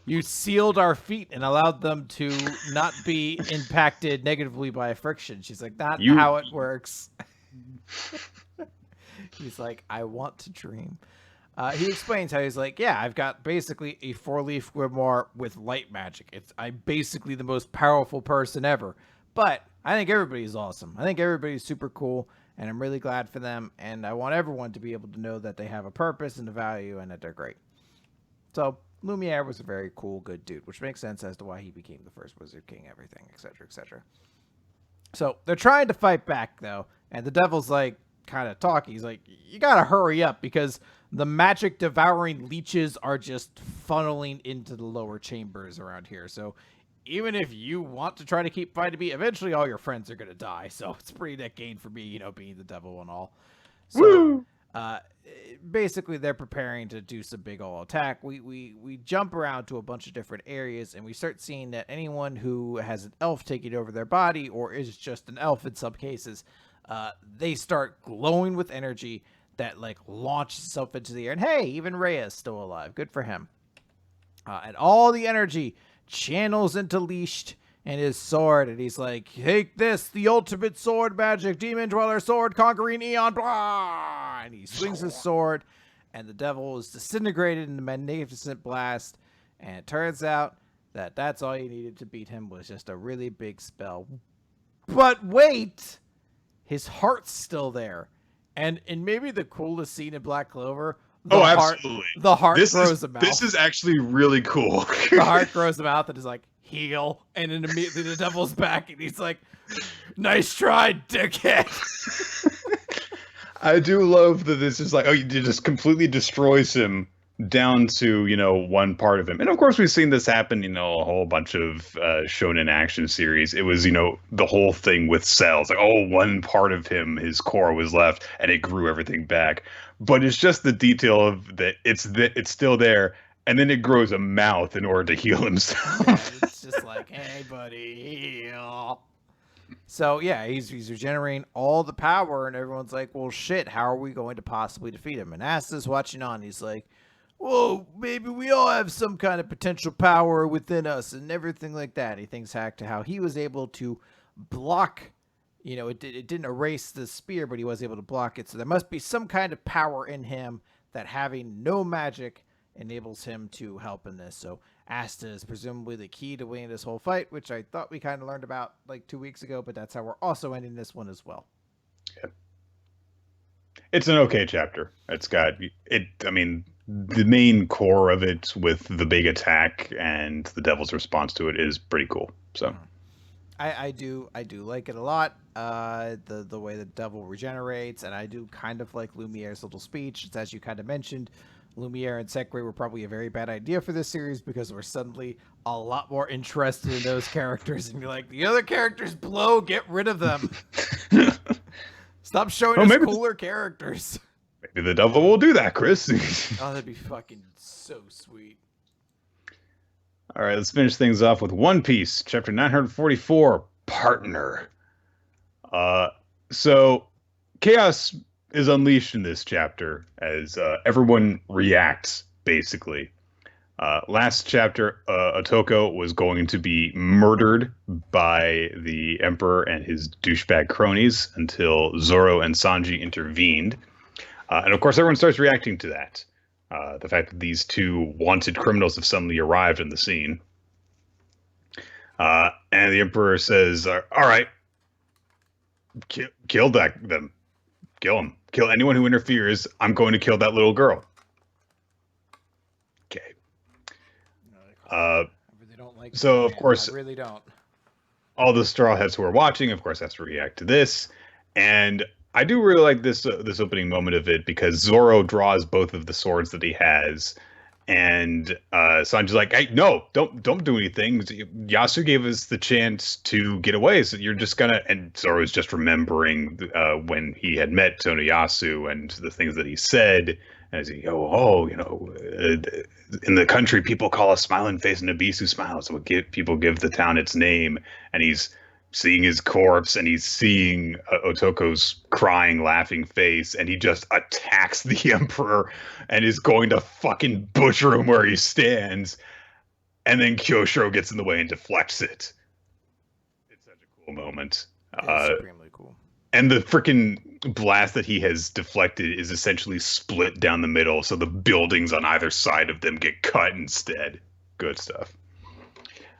You sealed our feet and allowed them to not be impacted negatively by friction. She's like, not how it works. He's like, I want to dream. He explains how he's like, yeah, I've got basically a 4-leaf grimoire with light magic. I'm basically the most powerful person ever. But I think everybody's awesome. I think everybody's super cool, and I'm really glad for them. And I want everyone to be able to know that they have a purpose and a value, and that they're great. So Lumiere was a very cool, good dude, which makes sense as to why he became the first Wizard King, everything, etc., etc. So they're trying to fight back, though, and the devil's like, kind of talking. He's like, you gotta hurry up, because the magic devouring leeches are just funneling into the lower chambers around here. So even if you want to try to keep fighting me, eventually all your friends are gonna die. So it's pretty net gain for me, being the devil and all. So basically they're preparing to do some big ol' attack. We jump around to a bunch of different areas, and we start seeing that anyone who has an elf taking over their body, or is just an elf in some cases, they start glowing with energy that like launches itself into the air. And hey, even Rhea is still alive. Good for him. And all the energy channels into Leashed and his sword. And he's like, take this, the ultimate sword magic, demon dweller sword, conquering eon, blah! And he swings his sword, and the devil is disintegrated in a magnificent blast. And it turns out that that's all you needed to beat him, was just a really big spell. But wait! His heart's still there. And maybe the coolest scene in Black Clover, absolutely. The heart grows a mouth. This is actually really cool. The heart grows a mouth and is like, heal. And then immediately the devil's back, and he's like, nice try, dickhead. I do love that this is like, it just completely destroys him down to, one part of him. And of course, we've seen this happen, a whole bunch of shonen action series. It was, the whole thing with cells. Like, one part of him, his core was left, and it grew everything back. But it's just the detail of that it's still there, and then it grows a mouth in order to heal Yeah, himself. it's just like, hey, buddy, heal. So yeah, he's regenerating all the power, and everyone's like, well, shit, how are we going to possibly defeat him? And Asta's watching on. He's like, well, maybe we all have some kind of potential power within us and everything like that. He thinks back to how he was able to block, it didn't erase the spear, but he was able to block it. So there must be some kind of power in him that having no magic enables him to help in this. So Asta is presumably the key to winning this whole fight, which I thought we kind of learned about like 2 weeks ago, but that's how we're also ending this one as well. Yeah. It's an okay chapter. It's got it. I mean, the main core of it with the big attack and the devil's response to it is pretty cool. So I do like it a lot. The way the devil regenerates, and I do kind of like Lumiere's little speech. It's as you kind of mentioned, Lumiere and Sekre were probably a very bad idea for this series because we're suddenly a lot more interested in those characters, and you're like, the other characters blow, get rid of them. Stop showing us cooler characters. Maybe the devil will do that, Chris. Oh, that'd be fucking so sweet. All right, let's finish things off with One Piece, chapter 944, Partner. So chaos is unleashed in this chapter as everyone reacts, basically. Last chapter, Otoko was going to be murdered by the Emperor and his douchebag cronies until Zoro and Sanji intervened. And of course, everyone starts reacting to that. The fact that these two wanted criminals have suddenly arrived in the scene. And the Emperor says, all right, kill them. Kill them. Kill anyone who interferes. I'm going to kill that little girl. Okay. I really don't like so, that, of course, I really don't. All the Straw Hats who are watching, of course, has to react to this. And I do really like this opening moment of it because Zoro draws both of the swords that he has, and Sanji's like, "Hey, no, don't do anything. Yasu gave us the chance to get away, so you're just gonna." And Zoro's just remembering when he had met Tonoyasu and the things that he said. As he in the country, people call a smiling face an abyss who smiles. So people give the town its name, and he's seeing his corpse, and he's seeing Otoko's crying, laughing face, and he just attacks the Emperor and is going to fucking butcher him where he stands. And then Kyoshiro gets in the way and deflects it. It's such a cool moment. It's extremely cool. And the freaking blast that he has deflected is essentially split down the middle, so the buildings on either side of them get cut instead. Good stuff.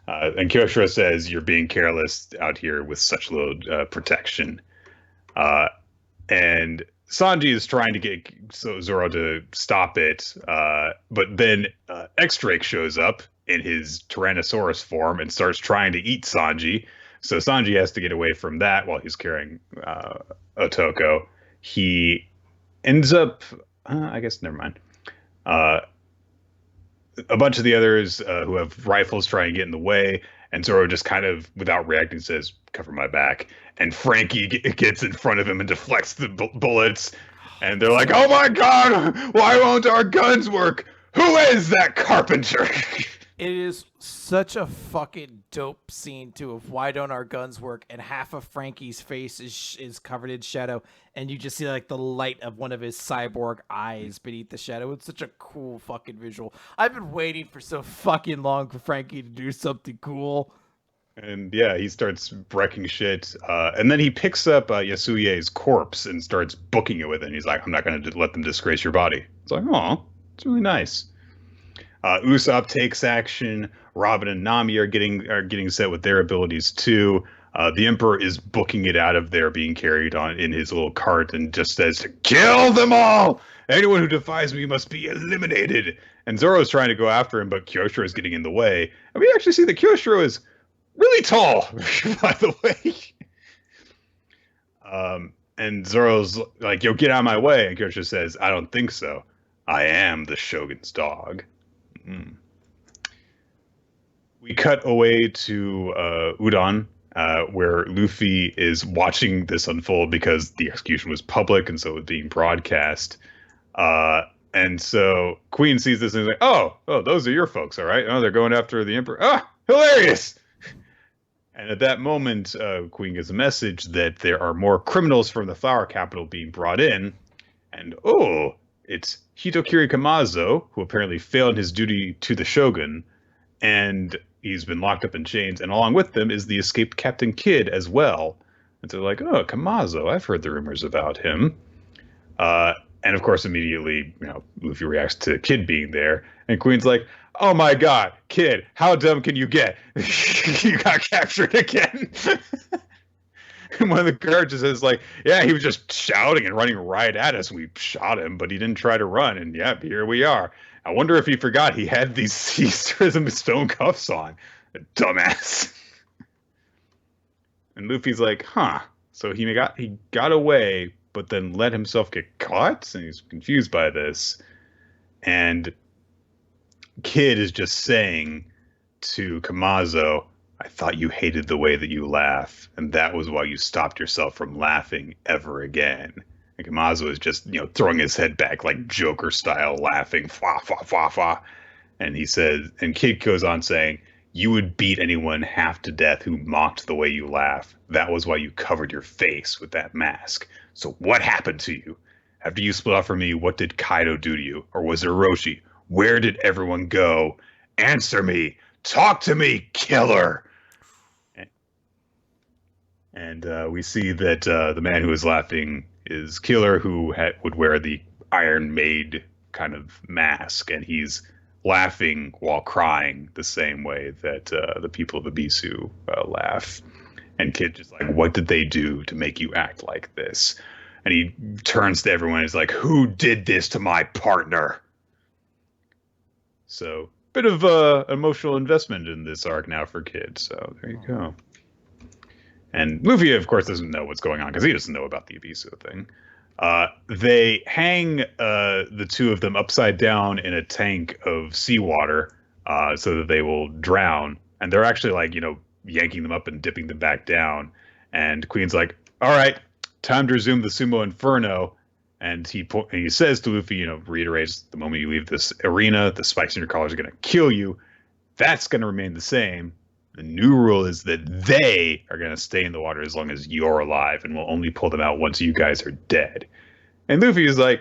And Kyoshiro says, you're being careless out here with such little protection. And Sanji is trying to get Zoro to stop it. But then X-Drake shows up in his Tyrannosaurus form and starts trying to eat Sanji. So Sanji has to get away from that while he's carrying Otoko. He ends up... I guess, never mind. A bunch of the others who have rifles try and get in the way, and Zoro just kind of, without reacting, says, cover my back. And Frankie gets in front of him and deflects the bullets. And they're like, oh my god, why won't our guns work? Who is that carpenter? It is such a fucking dope scene, too, of why don't our guns work, and half of Frankie's face is covered in shadow, and you just see, like, the light of one of his cyborg eyes beneath the shadow. It's such a cool fucking visual. I've been waiting for so fucking long for Frankie to do something cool. And, yeah, he starts wrecking shit, and then he picks up Yasuye's corpse and starts booking it with it, and he's like, I'm not going to let them disgrace your body. It's like, oh, it's really nice. Usopp takes action. Robin and Nami are getting set with their abilities too. The Emperor is booking it out of there, being carried on in his little cart, and just says, "Kill them all! Anyone who defies me must be eliminated." And Zoro's trying to go after him, but Kyoshiro is getting in the way. And we actually see that Kyoshiro is really tall, by the way. And Zoro's like, "Yo, get out of my way!" And Kyoshiro says, "I don't think so. I am the Shogun's dog." We cut away to Udon, where Luffy is watching this unfold because the execution was public and so it was being broadcast. And so Queen sees this and is like, oh, those are your folks, all right? Oh, they're going after the Emperor. Ah, hilarious! And at that moment, Queen gets a message that there are more criminals from the Flower Capital being brought in. And it's Hitokiri Kamazo, who apparently failed his duty to the Shogun, and he's been locked up in chains. And along with them is the escaped Captain Kidd as well. And so they're like, oh, Kamazo, I've heard the rumors about him. Uh, and of course, immediately, Luffy reacts to Kid being there, and Queen's like, "Oh my God, Kid, how dumb can you get? You got captured again." And one of the guards is like, "Yeah, he was just shouting and running right at us. We shot him, but he didn't try to run, and yeah, here we are. I wonder if he forgot he had these stone cuffs on, dumbass." And Luffy's like, "Huh." So he got away, but then let himself get caught, and he's confused by this. And Kid is just saying to Kamazo, "I thought you hated the way that you laugh, and that was why you stopped yourself from laughing ever again." And Kamazo is just, throwing his head back like Joker style, laughing, fa fa fa fa. And he says, and Kid goes on saying, "You would beat anyone half to death who mocked the way you laugh. That was why you covered your face with that mask. So what happened to you? After you split off from me, what did Kaido do to you? Or was it Orochi? Where did everyone go? Answer me! Talk to me, killer!" And we see that the man who is laughing is Killer, who would wear the Iron Maid kind of mask, and he's laughing while crying the same way that the people of Abisu laugh. And Kid just like, "What did they do to make you act like this?" And he turns to everyone and is like, "Who did this to my partner?" So, bit of emotional investment in this arc now for Kid. So there you go. And Luffy, of course, doesn't know what's going on because he doesn't know about the Abisu thing. They hang the two of them upside down in a tank of seawater so that they will drown. And they're actually like, yanking them up and dipping them back down. And Queen's like, "All right, time to resume the Sumo Inferno." And he says to Luffy, reiterates, "The moment you leave this arena, the spikes in your collar are going to kill you. That's going to remain the same. The new rule is that they are going to stay in the water as long as you're alive, and we'll only pull them out once you guys are dead." And Luffy is like,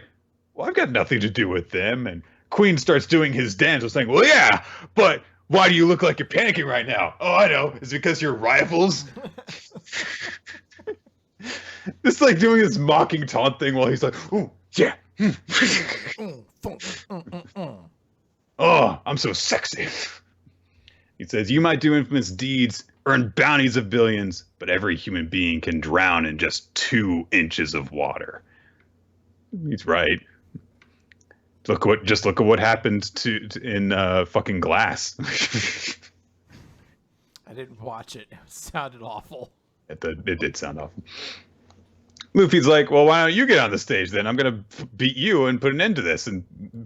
"Well, I've got nothing to do with them." And Queen starts doing his dance, saying, "Well, yeah, but why do you look like you're panicking right now?" "Oh, I know. It's because you're rivals." Just like doing this mocking taunt thing while he's like, "Oh, yeah. Oh, I'm so sexy." He says, "You might do infamous deeds, earn bounties of billions, but every human being can drown in just 2 inches of water." He's right. Look at what happened in fucking Glass. I didn't watch it. It sounded awful. It did sound awful. Luffy's like, "Well, why don't you get on the stage then? I'm going to beat you and put an end to this." And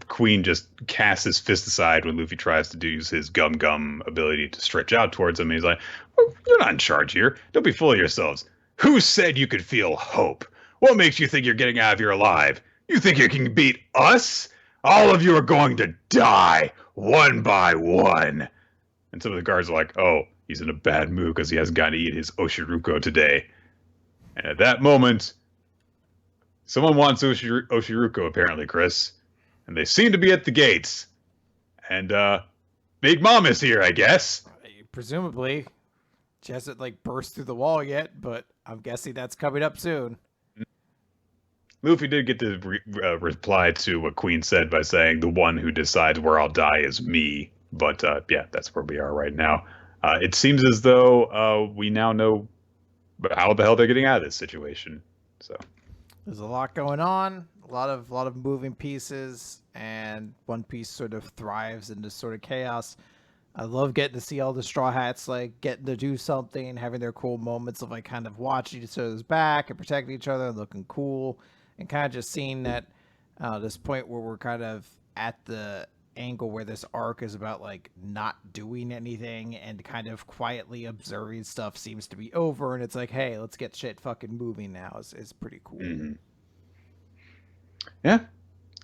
Queen just casts his fist aside when Luffy tries to use his gum ability to stretch out towards him. And he's like, "Well, you're not in charge here. Don't be full of yourselves. Who said you could feel hope? What makes you think you're getting out of here alive? You think you can beat us? All of you are going to die, one by one." And some of the guards are like, "Oh, he's in a bad mood because he hasn't gotten to eat his Oshiruko today." And at that moment, someone wants Oshiruko, apparently, Chris. And they seem to be at the gates. And Big Mom is here, I guess. Presumably. She hasn't burst through the wall yet, but I'm guessing that's coming up soon. Luffy did get to reply to what Queen said by saying, "The one who decides where I'll die is me." But yeah, that's where we are right now. It seems as though we now know how the hell they're getting out of this situation. So there's a lot going on, a lot of moving pieces, and One Piece sort of thrives in this sort of chaos. I love getting to see all the Straw Hats getting to do something, having their cool moments of kind of watching each other's back and protecting each other and looking cool, and kind of just seeing that this point where we're kind of at the angle where this arc is about not doing anything and kind of quietly observing stuff seems to be over, and it's like, hey, let's get shit fucking moving now is pretty cool. Mm-hmm. Yeah.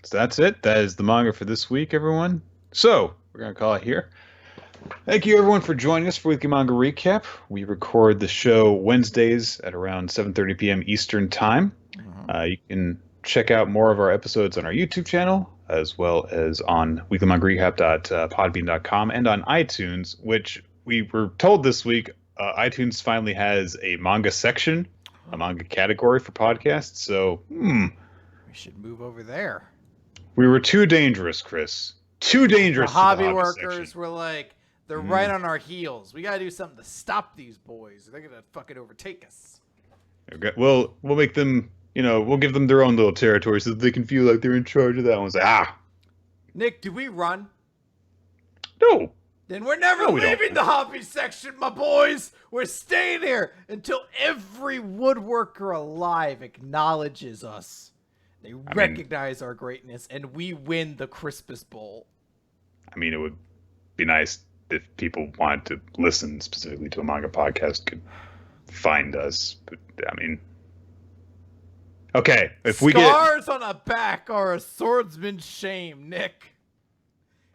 So that's it. That is the manga for this week, everyone. So we're gonna call it here. Thank you, everyone, for joining us for Weekly Manga Recap. We record the show Wednesdays at around 7:30 p.m. Eastern Time. You can check out more of our episodes on our YouTube channel, as well as on weeklymangarecap.podbean.com and on iTunes, which we were told this week iTunes finally has a manga section, a manga category for podcasts. So, we should move over there. We were too dangerous, Chris. Too dangerous. The hobby workers section. Were like, they're right on our heels. We gotta do something to stop these boys. They're gonna fucking overtake us. Okay, we'll make them. We'll give them their own little territory so that they can feel like they're in charge of that one. Say, Nick, do we run? No. Then we're never leaving the hobby section, my boys. We're staying here until every woodworker alive acknowledges us. They recognize our greatness, and we win the Crispus Bowl. I mean, it would be nice if people wanted to listen specifically to a manga podcast could find us. But, I mean... Okay, if we get... Scars on a back are a swordsman's shame, Nick.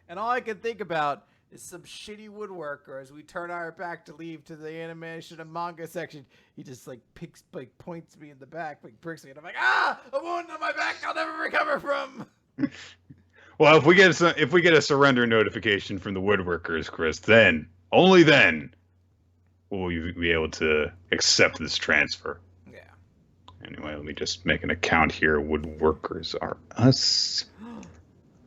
And all I can think about is some shitty woodworker as we turn our back to leave to the animation and manga section. He just points me in the back, pricks me, and I'm like, a wound on my back I'll never recover from. Well, if we get a surrender notification from the woodworkers, Chris, then only then will we be able to accept this transfer. Yeah. Anyway, let me just make an account here. Woodworkers are us.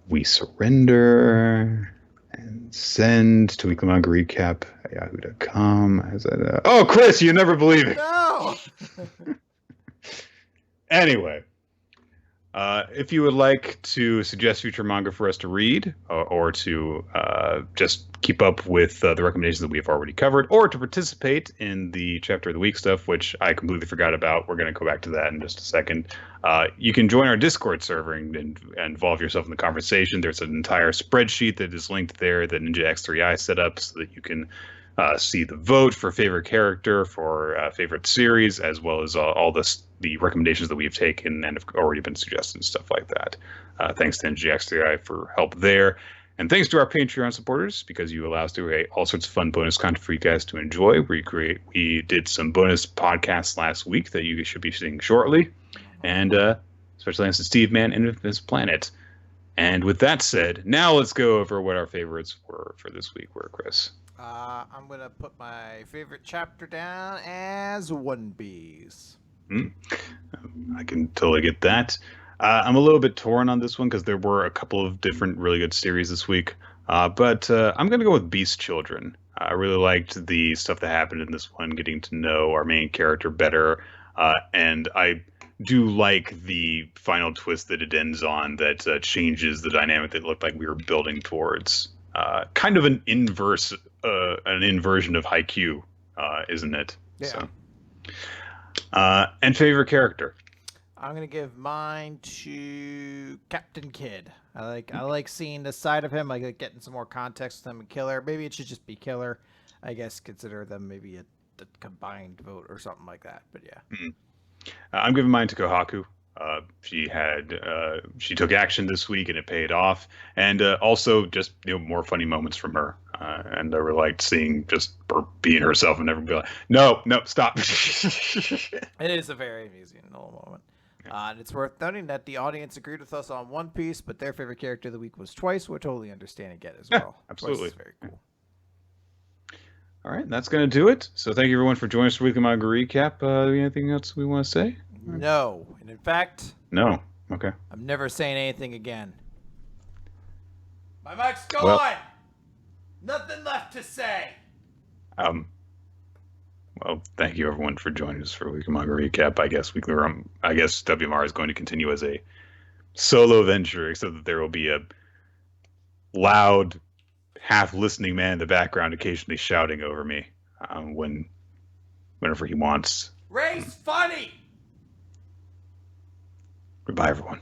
We surrender. And send to Weekly Manga Recap at yahoo.com. Oh, Chris, you never believe it. No! Anyway, if you would like to suggest future manga for us to read, or to just keep up with the recommendations that we have already covered, or to participate in the Chapter of the Week stuff, which I completely forgot about. We're going to go back to that in just a second. You can join our Discord server and involve yourself in the conversation. There's an entire spreadsheet that is linked there that Ninja X3i set up so that you can see the vote for favorite character, for favorite series, as well as all the recommendations that we've taken and have already been suggested and stuff like that. Thanks to Ninja X3i for help there. And thanks to our Patreon supporters, because you allow us to create all sorts of fun bonus content for you guys to enjoy. We did some bonus podcasts last week that you should be seeing shortly. And special thanks to Steve Man and Infamous Planet. And with that said, now let's go over what our favorites were for this week, Chris. I'm going to put my favorite chapter down as One Piece. I can totally get that. I'm a little bit torn on this one because there were a couple of different really good series this week. But I'm going to go with Beast Children. I really liked the stuff that happened in this one, getting to know our main character better. And I do like the final twist that it ends on that changes the dynamic that looked like we were building towards. Kind of an inversion of Haikyuu, isn't it? Yeah. So. And favorite character? I'm gonna give mine to Captain Kidd. I like seeing the side of him. I like getting some more context with him and Killer. Maybe it should just be Killer. I guess consider them maybe a combined vote or something like that. But yeah. I'm giving mine to Kohaku. She took action this week and it paid off, and also just more funny moments from her. And I really liked seeing just her being herself and never be like, no, stop. It is a very amusing little moment. And it's worth noting that the audience agreed with us on One Piece, but their favorite character of the week was Twice. We're totally understand and get as well. Yeah, absolutely. Twice is very cool. All right, that's going to do it. So thank you, everyone, for joining us for Weekly Manga Recap. Anything else we want to say? No. And in fact... No. Okay. I'm never saying anything again. My mic's gone! Nothing left to say! Well, thank you, everyone, for joining us for Weekly Manga Recap. I guess WMR is going to continue as a solo venture, except that there will be a loud, half-listening man in the background occasionally shouting over me whenever he wants. Ray's funny! Goodbye, everyone.